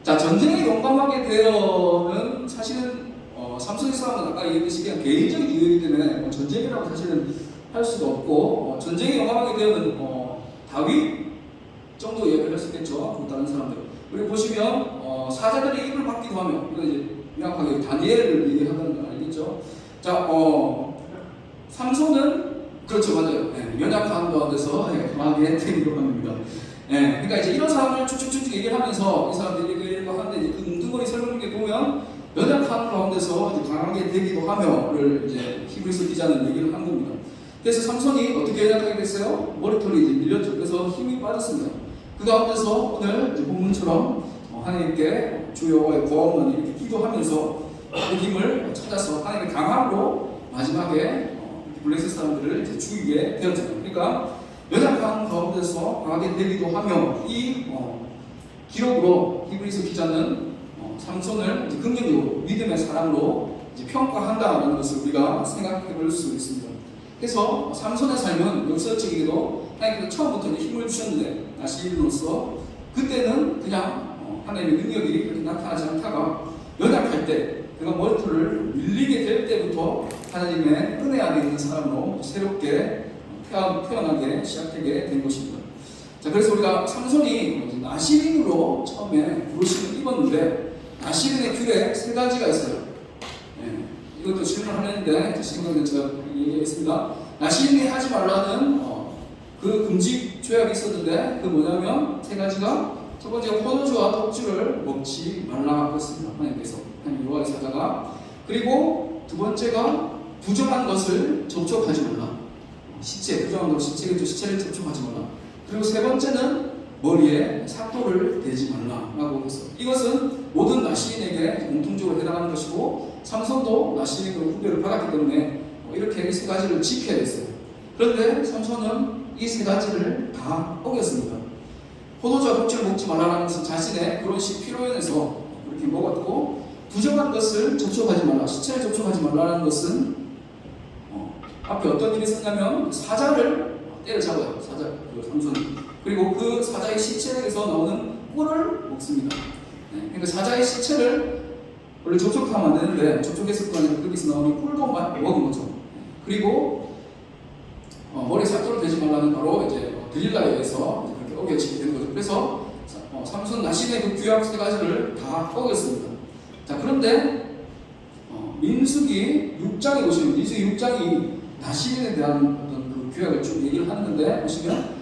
자, 전쟁에 용감하게 되어는 사실은 삼손의 싸움은 아까 얘기했듯이 그냥 개인적인 이유이기 때문에 전쟁이라고 사실은 할 수도 없고 전쟁에 용감하게 되어는 다윗 정도 이야기를 할 수 있겠죠. 다른 사람들. 그리고 보시면 사자들의 입을 받기도 하며 이거 이제 명확하게 다니엘을 얘기한다는 걸 알겠죠. 자, 삼손은 그렇죠, 맞아요. 네, 연약한 가운데서 강하게 태기로 합니다. 네, 그러니까 이제 이런 사람을 쭉쭉쭉 얘기를 하면서 이 사람들이 얘기를 하는데 이제 그 뭉뚱그리 설명 중에 보면 연약한 가운데서 이제 강하게 되기도 하며를 이제 히브리서 기자는 얘기를 한 겁니다. 그래서 삼손이 어떻게 연약하게 됐어요? 머리털이 이제 밀렸죠. 그래서 힘이 빠졌습니다. 그 가운데서 오늘 이제 본문처럼 하나님께 주 여호와의 구원만 이렇게 기도하면서 그 힘을 찾아서 하나님의 강함으로 마지막에 블레셋 사람들을 이제 죽이게 되었잖아요. 그러니까 연약한 가운데서 강하게 되기도 하며 이 기록으로 히브리서 기자는 삼손을 긍정적으로 믿음의 사람으로 이제 평가한다는 것을 우리가 생각해 볼 수 있습니다. 그래서 삼손의 삶은 역설적이게도 하나님께서 처음부터 힘을 주셨는데 나시인으로서 그때는 그냥 하나님의 능력이 그렇게 나타나지 않다가 연약할 때 그가 머리털을 밀리게 될 때부터 하나님의 은혜 안에 있는 사람으로 새롭게 태어나게 시작되게 된 것입니다. 자, 그래서 우리가 삼손이 나시린으로 처음에 부르심을 입었는데 나시린의 귤에 세 가지가 있어요. 네, 이것도 질문하는데 지금 제가 얘기하겠습니다. 나시린이 하지 말라는 그 금지 조약이 있었는데 그 뭐냐면 세 가지가 첫 번째가 포도주와 독주를 먹지 말라고 했습니다. 하나님께서 하나님 여호와의 사자가. 그리고 두 번째가 부정한 것을 접촉하지 말라. 시체, 부정한 것, 시체를 접촉하지 말라. 그리고 세 번째는 머리에 삭도를 대지 말라라고 했어요. 이것은 모든 나시인에게 공통적으로 해당하는 것이고 삼손도 나시인으로 후배를 받았기 때문에 이렇게 이 세 가지를 지켜야 됐어요. 그런데 삼손은 이 세 가지를 다 어겼습니다. 포도주와 독주를 먹지 말라는 것은 자신의 그런 필요연에서 그렇게 먹었고 부정한 것을 접촉하지 말라, 시체를 접촉하지 말라는 것은 앞에 어떤 일이 있었냐면 사자를 때려잡아요. 사자, 그 삼손이. 그리고 그 사자의 시체에서 나오는 꿀을 먹습니다. 네, 그러니까 사자의 시체를 원래 접촉하면 안 되는데 접촉했을 거 아니에요. 거기서 나오는 꿀도 먹은 거죠. 그리고 머리에 삭도를 대지 말라는 바로 이제 들릴라에 의해서 그렇게 어겨지게 된 거죠. 그래서 삼손 나신의 그 규약 세 가지를 다 어겼습니다. 자, 그런데 민수기 6장에 보시면 민수기 6장이 나신에 대한 어떤 그 규약을 쭉 얘기를 하는데 보시면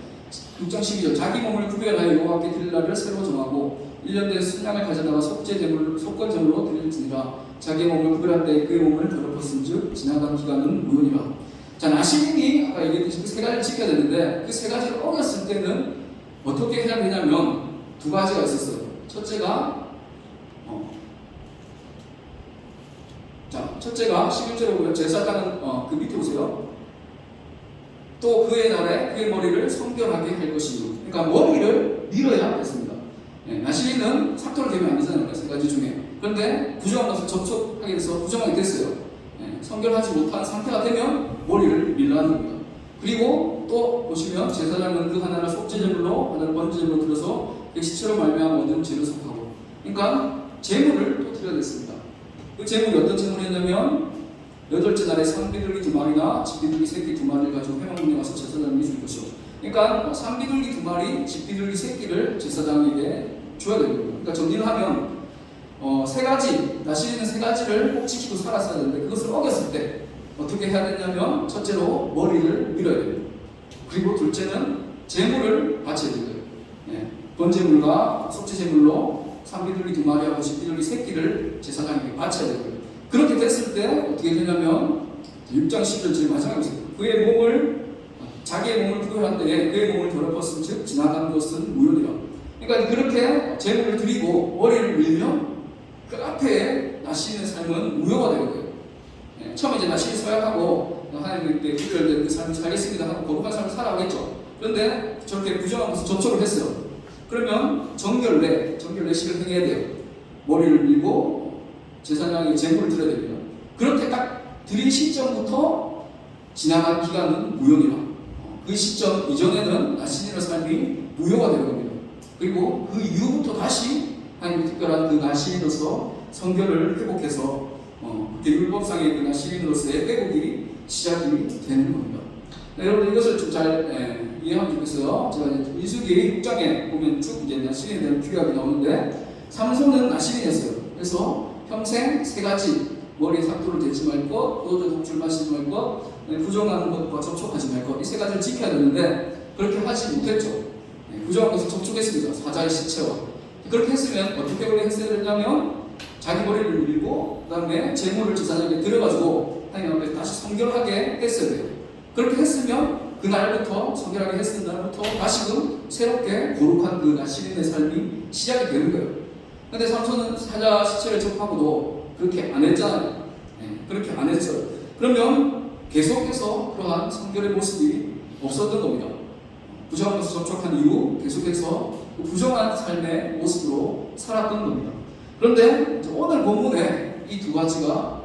6장 12절 자기 몸을 구별하여 여호와께 드릴 날을 새로 정하고 1년 된 순양을 가져다가 속건제물로 드릴지니라. 자기 몸을 구별한 때 그의 몸을 더럽혔은즉 지나간 기간은 무효니라. 자, 나시린이 아까 얘기했듯이 그 세 가지를 지켜야 되는데 그 세 가지를 어겼을 때는 어떻게 해야 되냐면 두 가지가 있었어요. 첫째가 첫째가 11절에 보면 제사장은 그 밑에 보세요. 또 그의 날에 그의 머리를 성결하게 할 것이요. 그러니까 머리를 밀어야 했습니다. 네, 나시린은 삭도를 대면 안 되잖아요. 세 가지 중에. 그런데 부정한 것을 접촉하게 돼서 부정하게 됐어요. 네, 성결하지 못한 상태가 되면 머리를 밀라는 겁니다. 그리고 또 보시면 제사장은 그 하나를 속죄제물로 하나를 번제제물로 드려서 그 시체로 말미암아 얻은 죄를 속하고, 그러니까 제물을 또 드려야 됐습니다. 그 제물이 어떤 제물이었냐면 여덟째 날에 산비둘기 2마리나 집비둘기 새끼 2마리를 가지고 회막문에 와서 제사장이 줄 것이요. 그러니까 산비둘기 2마리, 집비둘기 새끼를 제사장에게 줘야 됩니다. 그러니까 정리를 하면 세 가지, 나시리는 세 가지를 꼭 지키고 살았어야 되는데 그것을 어겼을 때 어떻게 해야 되냐면 첫째로 머리를 밀어야 됩니다. 그리고 둘째는 제물을 바쳐야 돼요. 예, 번제물과 속죄제물로 산비둘기 2마리하고 집비둘기 새끼를 제사장에게 바쳐야 되고요. 그렇게 됐을 때 어떻게 되냐면 6장 10절 제일 마지막에 있어요. 그의 몸을 자기의 몸을 부여한 때에 그의 몸을 더럽혔음 즉 지나간 것은 무효니라. 그러니까 그렇게 제물을 드리고 머리를 밀면 그 앞에 나시인의 삶은 무효가 되는 거예요. 예, 처음에 이제 나시인이 서약하고 하나님께 구별된 그 삶을 살겠습니다 하고 거룩한 삶을 살아가고 했죠. 그런데 저렇게 부정하면서 접촉을 했어요. 그러면 정결례식을 행해야 돼요. 머리를 밀고 제사장이 제물을 드려야 됩니다. 그렇게 딱 드린 시점부터 지나간 기간은 무효니라. 그 시점 이전에는 나시인의 삶이 무효가 되는 겁니다. 그리고 그 이후부터 다시 하나님의 특별한 그 나시인으로서 성결을 회복해서 율법상의 그 나시인으로서의 회복이 시작이 되는 겁니다. 네, 여러분 이것을 좀 잘 이해하면 좋겠어요. 제가 이제 민수기 6장에 보면 쭉 이제 나시인에 대한 규약이 나오는데 삼손은 나시인이었어요. 그래서 평생 세 가지, 머리에 삭도를 대지 말 것, 또도 독주를 마시지 말 것, 부정하는 것과 접촉하지 말 것, 이 세 가지를 지켜야 되는데 그렇게 하지 못했죠. 부정한 것을 접촉했습니다. 사자의 시체와. 그렇게 했으면 어떻게 원래 했어야 되냐면 자기 머리를 밀고 그 다음에 제물을 제사장에게 들어가지고 하나님 앞에 다시 성결하게 했어야 돼요. 그렇게 했으면 그날부터 성결하게 했을 날부터 다시금 새롭게 거룩한 그 나시인의 삶이 시작이 되는 거예요. 근데 삼손은 사자 시체를 접하고도 그렇게 안 했잖아요. 그렇게 안 했어요. 그러면 계속해서 그러한 성결의 모습이 없었던 겁니다. 부정한 것을 접촉한 이후 계속해서 부정한 삶의 모습으로 살았던 겁니다. 그런데 오늘 본문에 이 두 가지가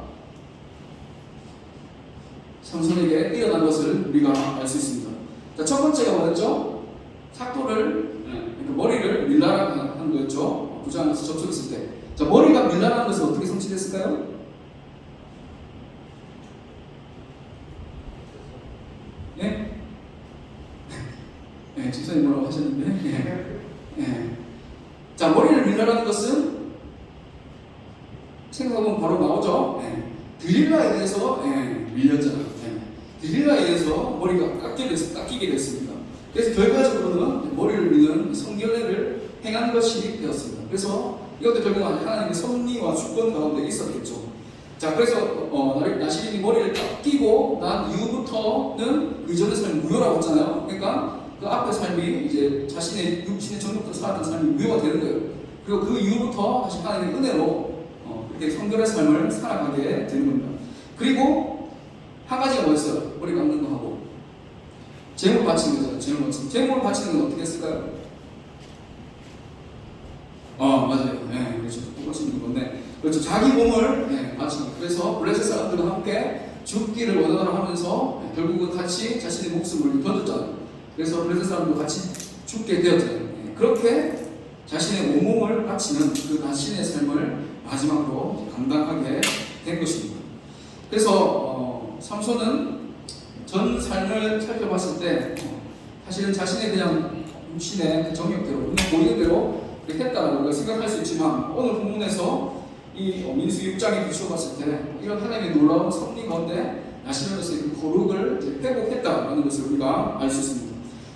삼손에게 일어난 것을 우리가 알 수 있습니다. 자, 첫 번째가 뭐였죠? 삭도를, 그러니까 머리를 밀라라고 한 거였죠. 부정한 것을 접촉했을 때. 자, 머리가 밀라라는 것은 어떻게 성취됐을까요? 예? 네, 집사님 뭐라고 하셨는데? 자, 머리를 밀라라는 것은 생각해보면 바로 나오죠. 드릴라에 의해서 밀렸잖아요. 드릴라에 의해서 머리가 깎이게 됐습니다. 그래서 결과적으로는 머리를 미는 성결례를 행한 것이 되었습니다. 그래서 이것도 결국은 하나님의 섭리와 주권 가운데 있었겠죠. 자, 그래서 나시린이 머리를 깎이고 난 이후부터는 그 이전의 삶이 무효라고 했잖아요. 그러니까 그 앞의 삶이 이제 자신의 육신의 정욕부터 살았던 삶이 무효가 되는 거예요. 그리고 그 이후부터 다시 하나님의 은혜로 이렇게 성결의 삶을 살아가게 되는 겁니다. 그리고 한 가지가 뭐였어요? 머리 깎는 거 하고 제물 바치는 거잖아요. 제물 바치는 건 어떻게 했을까요? 맞아요. 그렇죠. 똑같이 건데, 그렇죠. 자기 몸을 바치는 거. 그래서 블레셋 사람들과 함께 죽기를 원하노라 하면서 결국은 같이 자신의 목숨을 던졌잖아요. 그래서 블레셋 사람도 같이 죽게 되었잖아요. 그렇게 자신의 온몸을 바치는 그 자신의 삶을 마지막으로 감당하게 된 것입니다. 그래서 삼손은 전 삶을 살펴봤을 때 사실은 자신의 그냥 육신의 그 정욕대로 그냥 보이는 대로 그렇게 했다고 우리가 생각할 수 있지만 오늘 본문에서 이 민수기 6장에 비추어봤을 때 이런 하나님의 놀라운 섭리 가운데 나시면서 그 거룩을 회복했다라는 것을 우리가 알 수 있습니다.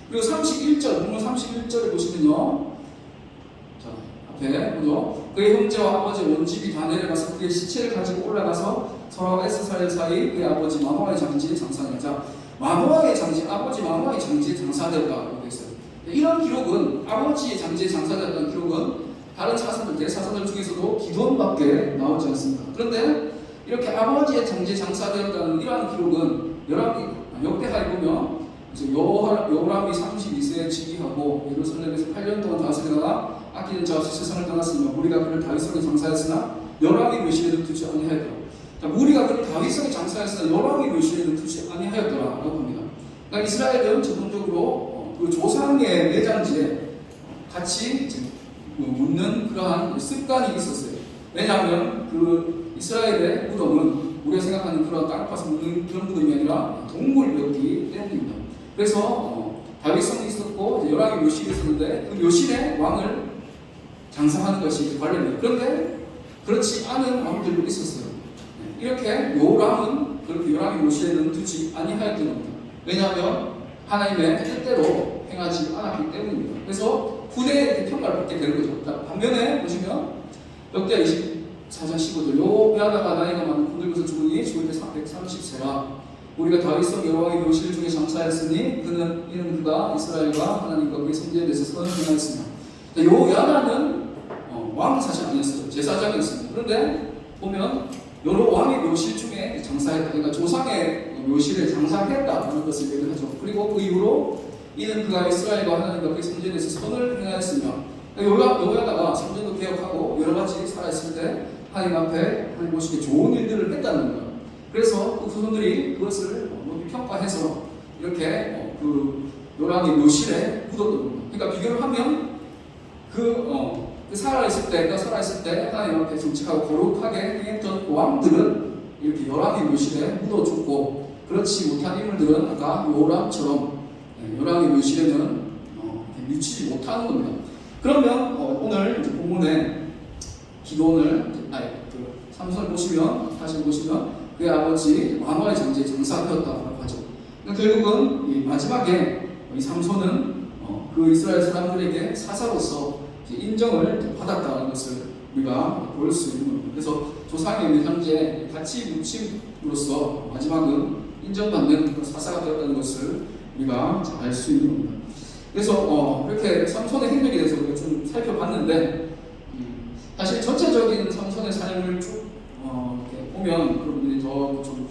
그리고 31절, 본문 31절에 보시면요. 자, 앞에 보죠. 그의 형제와 아버지 원집이 다 내려가서 그의 시체를 가지고 올라가서 서로와 에스사엘 사이 그의 아버지 마노아의 장지에 장사하자. 마노아의 장지, 아버지 마노아의 장지에 장사되었다고 되어 있어요. 이런 기록은 아버지의 장지에 장사되었다는 기록은 다른 사사들, 대사사들 중에서도 기돈밖에 나오지 않습니다. 그런데 이렇게 아버지의 장지에 장사되었다는 이러한 기록은 역대하에 보면 여호람이 32세에 즉위하고 예루살렘에서 8년 동안 다스리다가 아끼는 자 없이 세상을 떠났으며 무리가 그를 다윗성에 장사했으나 여호람이 묘실에는 두지 아니하였더라. 자, 무리가 그를 다윗성에 장사했으나 여호람이 묘실에는 두지 아니하였더라라고 합니다. 그러니까 이스라엘은 전통적으로 그 조상의 내장지에 같이 이제 묻는 그러한 습관이 있었어요. 왜냐하면 그 이스라엘의 무덤은 우리가 생각하는 그런 땅파서 묻는 그런 무덤이 아니라 동굴이었기 때문입니다. 그래서 다윗성이 있었고 열왕의 묘실이 있었는데 그 묘실에 왕을 장사하는 것이 관련이에요. 그런데 그렇지 않은 왕들도 있었어요. 이렇게 요람은 그렇게 열왕의 묘실에는 두지 아니하였던 겁니다. 왜냐하면 하나님의 뜻대로 행하지 않았기 때문입니다. 그래서 후대에 평가를 받게 되는 거죠. 자, 반면에 보시면 역대하 24장 15절 요 베아다가 나이가 많은 군들에서 죽으니 죽을 때 130세라 우리가 다윗성 여호와의 묘실 중에 장사했으니 이는 그가 이스라엘과 하나님과 그의 성전에 대해서 선을 행하였으며 요 야나는 왕 사실 아니었어요. 제사장이었습니다. 그런데 보면 여러 왕의 묘실 중에 장사했다. 그러니까 조상의 묘실에 장사했다는 것을 얘기하죠. 그리고 그 이후로 이는 그가 이스라엘과 하나님과 그의 성전에 대해서 선을 행하였으며 요야다가 성전도 개혁하고 여러 가지 살아있을 때 하나님 앞에 하나님 보시기에 좋은 일들을 했다는 거예요. 그래서 그 후손들이 그것을 높이 평가해서 이렇게 그 요람의 묘실에 묻었던 겁니다. 그러니까 비교를 하면 살아있을 때 하나님 앞에 정직하고 거룩하게 행했던 왕들은 이렇게 요람의 묘실에 묻어줬고 그렇지 못한 인물들은 아까 요람처럼 요람의 묘실에는 미치지 못하는 겁니다. 그러면 오늘 이제 본문에 기도원을 삼손을 다시 보시면 그의 아버지 왕화의 장제에 장사되었다고 하죠. 그러니까 결국은 이 마지막에 이 삼손은 그 이스라엘 사람들에게 사사로서 인정을 받았다는 것을 우리가 볼 수 있는 겁니다. 그래서 조상의 형제에 같이 묻힘으로써 마지막은 인정받는 그런 사사가 되었다는 것을 우리가 알 수 있는 겁니다. 그래서 이렇게 삼손의 행적에 대해서 우리가 좀 살펴봤는데 사실 전체적인 삼손의 삶을 쭉 이렇게 보면 여러분들이 더 좀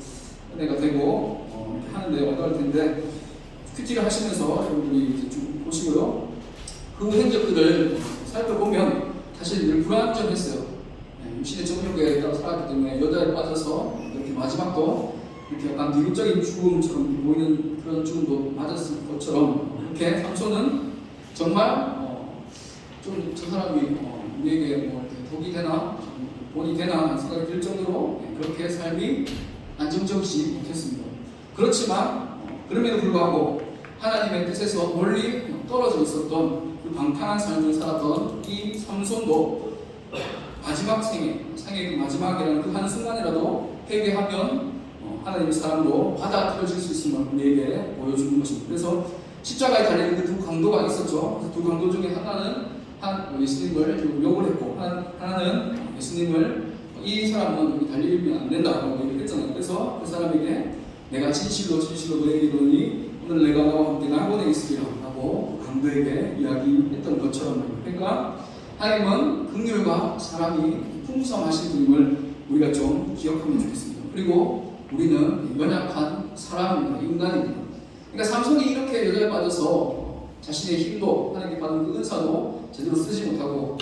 은혜가 되고 이렇게 하는데 어떨 텐데 큐티를 하시면서 여러분들이 이제 좀 보시고요. 그 행적들을 살펴보면 사실 늘 불안정했어요. 육신의 정욕에 따라 살았기 때문에 여자에 빠져서 이렇게 마지막도 이렇게 약간 비극적인 죽음처럼 보이는 그런 죽음도 맞았을 것처럼 이렇게 삼손은 정말 좀 저 사람이 우리에게 뭐 이렇게 독이 되나 본이 되나 생각이 들 정도로 그렇게 삶이 안정적이지 못했습니다. 그렇지만 그럼에도 불구하고 하나님의 뜻에서 멀리 떨어져 있었던 그 방탕한 삶을 살았던 이 삼손도 마지막 생의 그 마지막이라는 그 한순간이라도 회개하면 하나님의 사랑으로 받아들여질 수 있음을 우리에게 보여주는 것입니다. 그래서 십자가에 달리는 그 두 강도가 있었죠. 그 두 강도 중에 하나는 예수님을 욕을 했고 하나는 예수님을 이 사람은 여기 달리면 안 된다고 얘기를 했잖아요. 그래서 그 사람에게 내가 진실로 너에게 이르노니 오늘 내가 너와 함께 낙원에 있으리라 하고 강도에게 이야기했던 것처럼 그러니까 하나님은 긍휼과 사랑이 풍성하신 분임을 우리가 좀 기억하면 좋겠습니다. 그리고 우리는 연약한 사람입니다. 인간입니다. 그러니까 삼손이 이렇게 여자에 빠져서 자신의 힘도 하나님께 받은 그 은사도 제대로 쓰지 못하고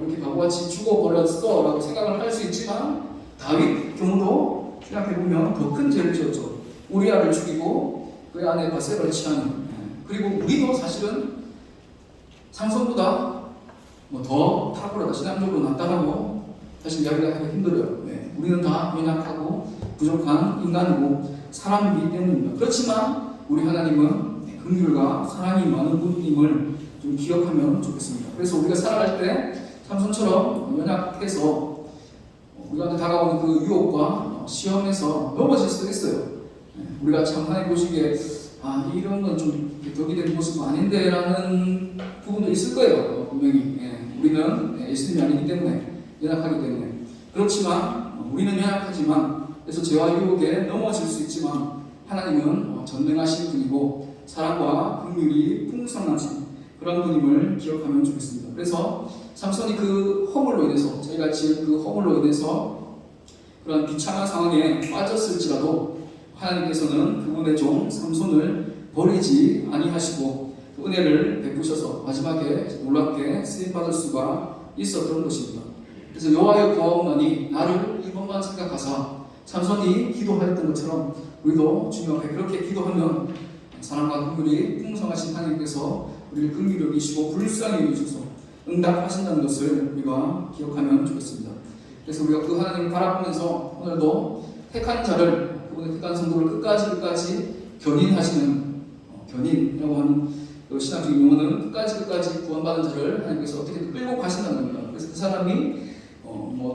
이렇게 바보같이 죽어버렸어 라고 생각을 할 수 있지만 다윗 경우도 생각해보면 더 큰 죄를 지었죠. 우리아를 죽이고 그 안에 바세바를 취하는 그리고 우리도 사실은 삼손보다 더 탁월하다 신앙적으로 낫다라고 사실 이야기가 하기가 힘들어요. 우리는 다 연약하고 부족한 인간이고 사람이기 때문입니다. 그렇지만 우리 하나님은 긍휼과 사랑이 많은 분임을 좀 기억하면 좋겠습니다. 그래서 우리가 살아갈 때 삼손처럼 연약해서 우리한테 다가오는 그 유혹과 시험에서 넘어질 수도 있어요. 우리가 참 하나님 보시기에 이런 건 좀 덕이 된 모습은 아닌데 라는 부분도 있을 거예요. 분명히 우리는 예수님이 아니기 때문에 연약하기 때문에 그렇지만 우리는 연약하지만 그래서 죄와 유혹에 넘어질 수 있지만 하나님은 전능하신 분이고 사랑과 긍휼이 풍성하신 그런 분임을 기억하면 좋겠습니다. 그래서 삼손이 그 허물로 인해서 저희가 지은 그 허물로 인해서 그런 비참한 상황에 빠졌을지라도 하나님께서는 그분의 종 삼손을 버리지 아니하시고 그 은혜를 베푸셔서 마지막에 놀랍게 쓰임받을 수가 있었던 것입니다. 그래서 여호와의 구하옵나니 나를 이번만 생각하사 삼손이 기도하였던 것처럼 우리도 주님 앞에 그렇게 기도하면 사랑과 긍휼이 풍성하신 하나님께서 우리를 긍휼히 여기시고 불쌍히 여기셔서 응답하신다는 것을 우리가 기억하면 좋겠습니다. 그래서 우리가 그 하나님을 바라보면서 오늘도 택한 자를, 그분의 택한 성도를 끝까지 견인하시는, 견인이라고 하는 그 신학적인 용어는 끝까지 구원받은 자를 하나님께서 어떻게 끌고 가신다는 겁니다. 그래서 그 사람이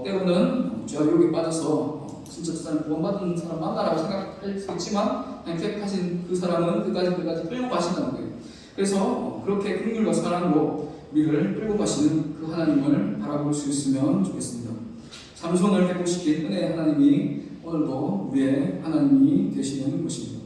때로는 죄와 유혹에 빠져서 진짜 그 사람 구원받은 사람 만나라고 생각할 수 있지만 그냥 택하신 그 사람은 끝까지 끌고 가신다는 거예요. 그래서 그렇게 긍휼과 사랑으로 우리를 끌고 가시는 그 하나님을 바라볼 수 있으면 좋겠습니다. 삼손을 회복시킨 은혜의 하나님이 오늘도 우리의 하나님이 되시는 것입니다.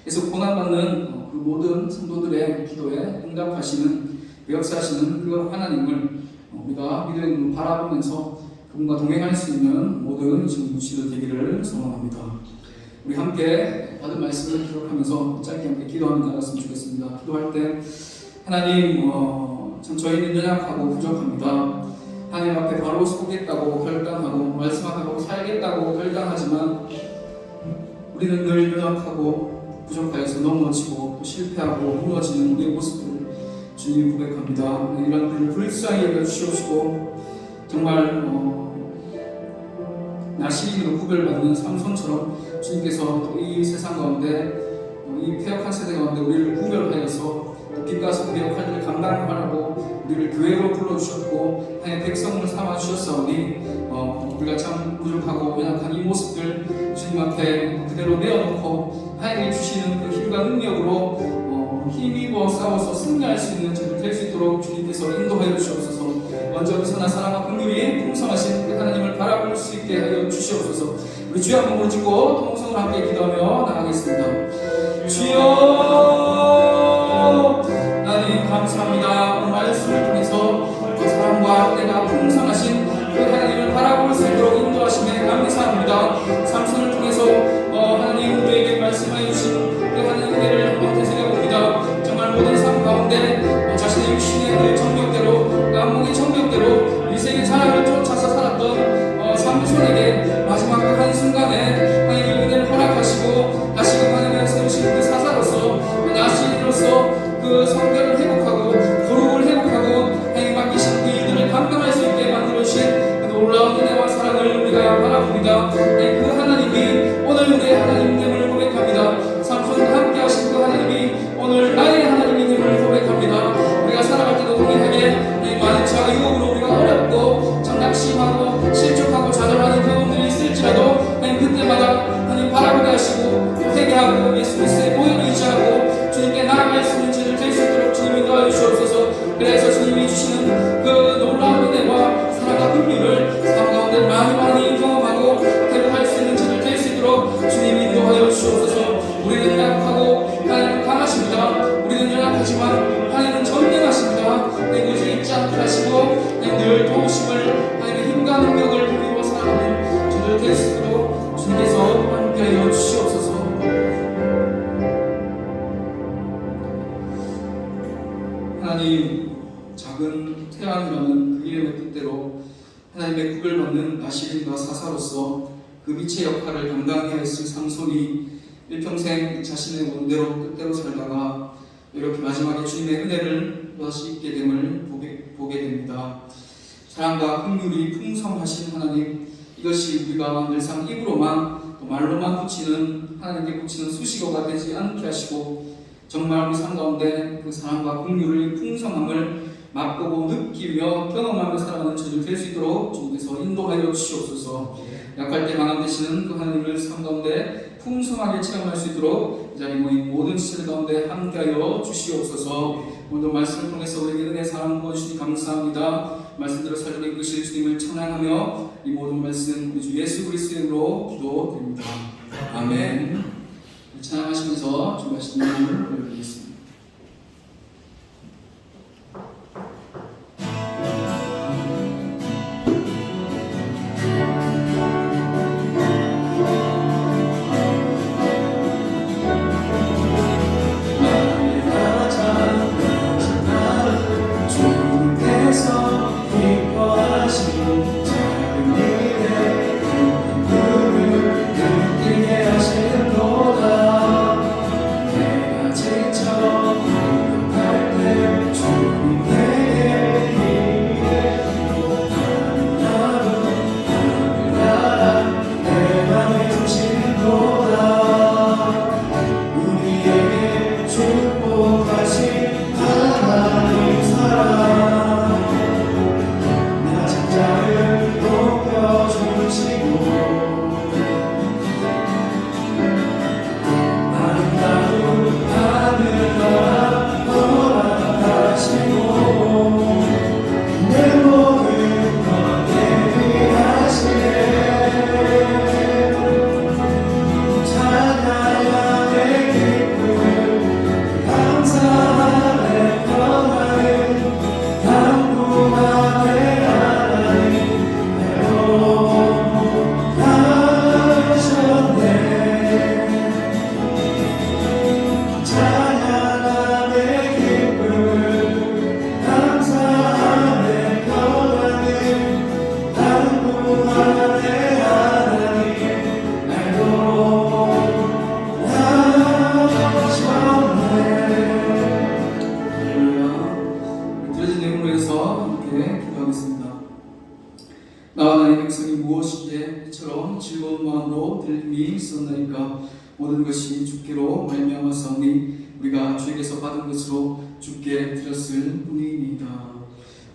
그래서 고난받는 그 모든 성도들의 기도에 응답하시는, 역사하시는 그 하나님을 우리가 믿음의 눈으로 바라보면서 그분과 동행할 수 있는 모든 신부시들 되기를 소원합니다. 우리 함께 받은 말씀을 기록하면서 짧게 함께 기도하며 나갔으면 좋겠습니다. 기도할 때 하나님, 참 저희는 연약하고 부족합니다. 하나님 앞에 바로 서겠다고 결단하고 말씀 앞에 바로 살겠다고 결단하지만 우리는 늘 연약하고 부족하여서 넘어지고 또 실패하고 무너지는 우리의 모습을 주님 고백합니다. 이런 우리를 불쌍히 여겨주시옵시고 정말 나시인으로 구별받는 삼손처럼 주님께서 또 이 세상 가운데 이 폐역한 세대 가운데 우리를 구별하여서 빛과 소금의 역할들을 감당하라고 우리를 교회로 불러주셨고 하나님의 백성을 삼아주셨사오니 우리가 참 부족하고 연약한 이 모습들 주님 앞에 그대로 내어놓고 하나님이 주시는 그 힘과 능력으로 힘입어 싸워서 승리할 수 있는 저들 될 수 있도록 주님께서 인도하여 주시옵소서. 먼저 선한 사랑과 긍휼이 풍성하신 그 하나님을 바라볼 수 있게 하여 주시옵소서. 우리 주여 한번 부르짖고 통성을 함께 기도하며 나가겠습니다. 주여 하나님 감사합니다. 오늘 말씀을 통해서 그 사랑과 은혜가 풍성하신 그 하나님을 바라볼 수 있도록 인도하심에 감사합니다. 삼손을 통해서 하나님 우리에게 말씀하여 주신 그 하나님의 은혜를 한번 되새겨봅니다. 정말 모든 삶 가운데 자신의 육신의 그 정욕대로, 안목의 정욕대로 이 세계 자랑을 쫓아서 살았던 삼손에게 마지막 그 한순간에 하나님의 은혜를 허락하시고 다시금 하나님의 세우신 그 사사로서 나시인으로서 그 성결을 회복하고 거룩을 회복하고 하나님 맡기신 그 일들을 감당할 수 있게 만들어주신 그 놀라운 은혜와 사랑을 우리가 바라봅니다. 그 하나님이 오늘 우리의 하나님됨을 고백합니다. 삼손과 함께 하신 그 하나님이 오늘 나의 하나님임을 고백합니다. 우리가 살아갈 때도 동일하게 많은 죄와 유혹으로 우리가 어렵고 낙심하고 실족하고 좌절하는 경험들이 있을지라도 그때마다 하나님 바라보게 하시고 회개하고 예수 그리스도의 보혈을 의지하고 주님께 나아갈 수 있는 죄를 될 수 있도록 주님이 인도하여 주시옵소서. 그래서 주님이 주시는 그 놀라운 은혜와 사랑과 긍휼을 삶 가운데 많이 경험하고 회복할 수 있는 죄를 될 수 있도록 주님이 인도하여 주시옵소서. 우리는 약하고 하나님은 강하십니다. 우리는 연약하지만 하나님은 전능하십니다. 내구지 잊지 않게 하시고 늘 도우심을 하나님의 힘과 능력을 부리고 살아가는 저들 될 수 있도록 주님께서 함께하여 주시옵소서. 하나님, 작은 태양이라는 그 이름의 뜻대로 하나님의 구별받는 나시린과 사사로서 그 빛의 역할을 감당해야 했을 삼손이 일평생 자신의 원대로 뜻대로 살다가 이렇게 마지막에 주님의 은혜를 다시 있게 됨을 보게 됩니다. 사랑과 긍휼이 풍성하신 하나님, 이것이 우리가 늘상 입으로만 또 말로만 붙이는 하나님께 붙이는 수식어가 되지 않게 하시고 정말 우리 삶 가운데 그 사랑과 긍휼의 풍성함을 맛보고 느끼며 경험하며 살아가는 저들 될 수 있도록 주님께서 인도하여 주시옵소서. 약할 때 강함 되시는 그 하나님을 삶 가운데 풍성하게 체험할 수 있도록 이 자리에 모인 모든 시절 가운데 함께하여 주시옵소서. 오늘도 말씀을 통해서 우리에게 은혜 사랑 부어주시니 감사합니다. 말씀대로 살고 이끄실 주님을 찬양하며 이 모든 말씀 우리 주 예수 그리스도의 이름으로 기도드립니다. 아멘. 찬양하시면서 준비하신 이름을 올려드리겠습니다. 아직 함께 기도하겠습니다. 나와 나의 백성이 무엇이기에 이처럼 즐거운 마음으로 들 힘이 있었나이까. 모든 것이 주께로 말미암았사오니 우리가 주에게서 받은 것으로 주께 드렸을 뿐이니이다.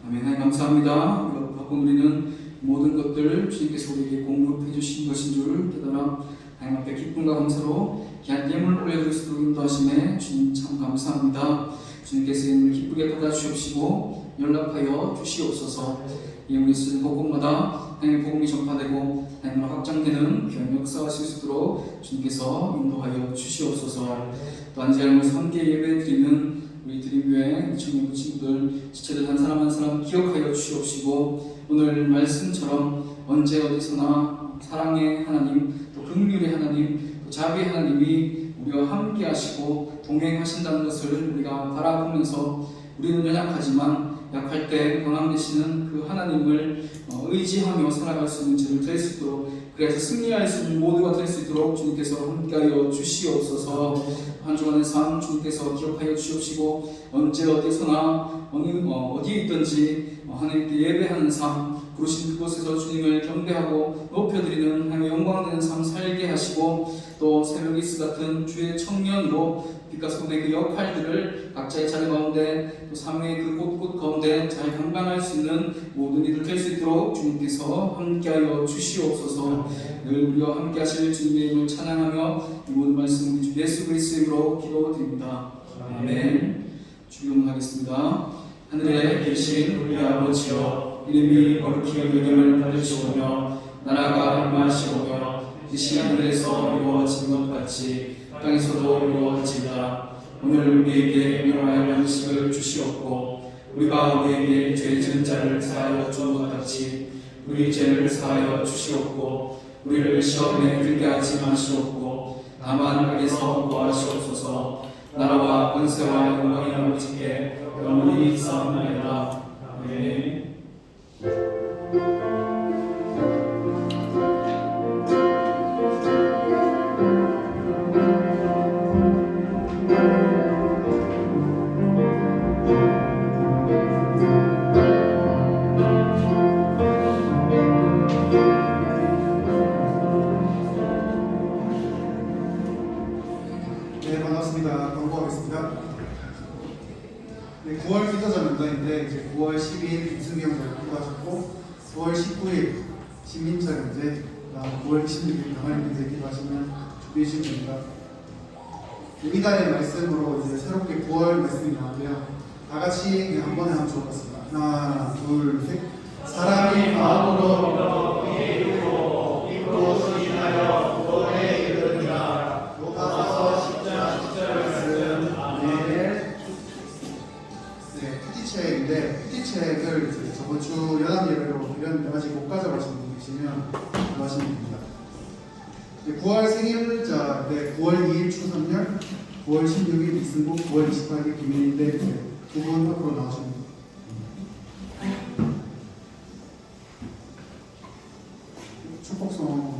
아멘. 하나님 감사합니다. 우리가 받고 누리는 모든 것들 주님께서 우리에게 공급해 주신 것인 줄 깨달아 하나님 앞에 기쁨과 감사로 귀한 예물을 올려드릴 수 있도록 인도하심에 주님 참 감사합니다. 주님께서 예물을 기쁘게 받아 주옵시고 연락하여 주시옵소서. 예물이 쓰는 곳곳마다 하나님의 복음이 전파되고 하나님으로 확장되는 귀한 역사하실 수 있도록 주님께서 인도하여 주시옵소서. 또 안지하면서 함께 예배드리는 우리 드림교회 청년부 친구들 지체들 한 사람 한 사람 기억하여 주시옵시고 오늘 말씀처럼 언제 어디서나 사랑의 하나님 또 긍휼의 하나님 또 자비의 하나님이 우리와 함께 하시고 동행하신다는 것을 우리가 바라보면서 우리는 연약하지만 약할 때 강함 되시는 그 하나님을 의지하며 살아갈 수 있는 죄를 될 수 있도록 그래서 승리할 수 있는 모두가 될 수 있도록 주님께서 함께하여 주시옵소서. 한 주간의 삶 주님께서 기억하여 주시옵시고 언제 어디서나 어디에 있든지 하나님께 예배하는 삶 부르신 그곳에서 주님을 경배하고 높여드리는 하나님의 영광되는 삶 살게 하시고 또 새벽 이슬 같은 주의 청년으로 빛과 소금의 그 역할들을 각자의 자리 가운데 또 삶의 그 곳곳 가운데 잘 감당할 수 있는 모든 이들 될 수 있도록 주님께서 함께하여 주시옵소서. 늘 우리와 함께 하실 주님의 이름을 찬양하며 이 모든 말씀 우리 주 예수 그리스도의 이름으로 기도드립니다. 아멘. 주기도문하겠습니다. 하늘에 계신 우리 아버지여 이름이 거룩히 여김을 받으시오며 나라가 임하시오며 뜻이 하늘에서 이루어진 것 같이 땅에서도 이루어지이다. 오늘 우리에게 일용할 양식을 주시옵고 우리가 우리에게 죄 지은 자를 사하여 준 것 같이 우리 죄를 사하여 주시옵고 우리를 시험에 들게 하지 마시옵고 다만 악에서 구하시옵소서. 나라와 권세와 영광이 아버지께 영원히 있사옵나이다. 아멘. 네, 반갑습니다. 광고하겠습니다. 네, 9월 기도자 명단인데 이제 9월 10일 이승경 잘 기도하셨고 9월 19일 신민철 현재 9월 26일 강한 현재 기도하시면 준비해 주시면 됩니다. 이달의 말씀으로 이제 새롭게 9월 말씀이 나왔고요. 다 같이 한 번에 하면 좋을 것 같습니다. 하나, 둘, 셋. 사람이 마음으로 믿고 신하여 구원에 이르리라. 로마서 10장 10절 말씀. 네, PT책인데 PT책을 저번 주 연합 예배로 이런 아직 못 가져가시는 분 계시면 구하시면 됩니다. 9월 생일자, 9월 2일 추석열, 9월 16일 이승국, 9월 28일 김민인데 두 분 앞으로 나오시면 됩니다. 축복성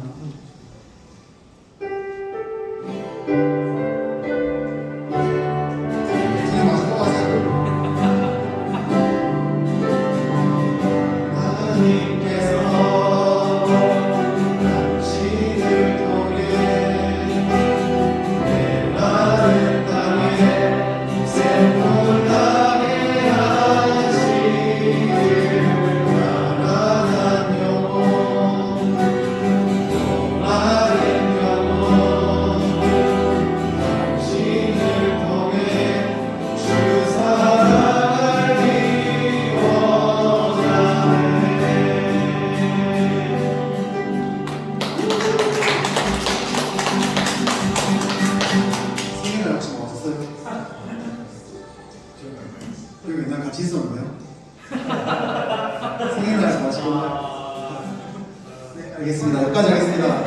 그리고 맨날 같이 있었는데요. 생일날 잘 마시고. 네, 알겠습니다. 여기까지 하겠습니다.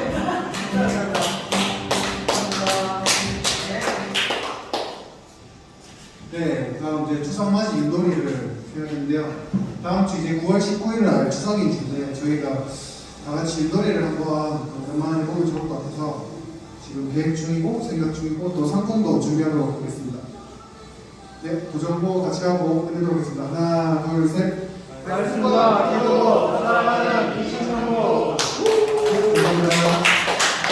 네, 다음 이제 추석맞이 윷놀이를 해야 되는데요. 다음 주 이제 9월 19일 날 추석인 주인데 저희가 다 같이 윷놀이를 한번 오랜만에 보면 좋을 것 같아서 지금 계획 중이고 생각 중이고 또 상품도 준비하도록 하겠습니다. 네, 그 정보 같이 하고 끝내도록 하겠습니다. 하나, 둘, 셋. 말씀과 기도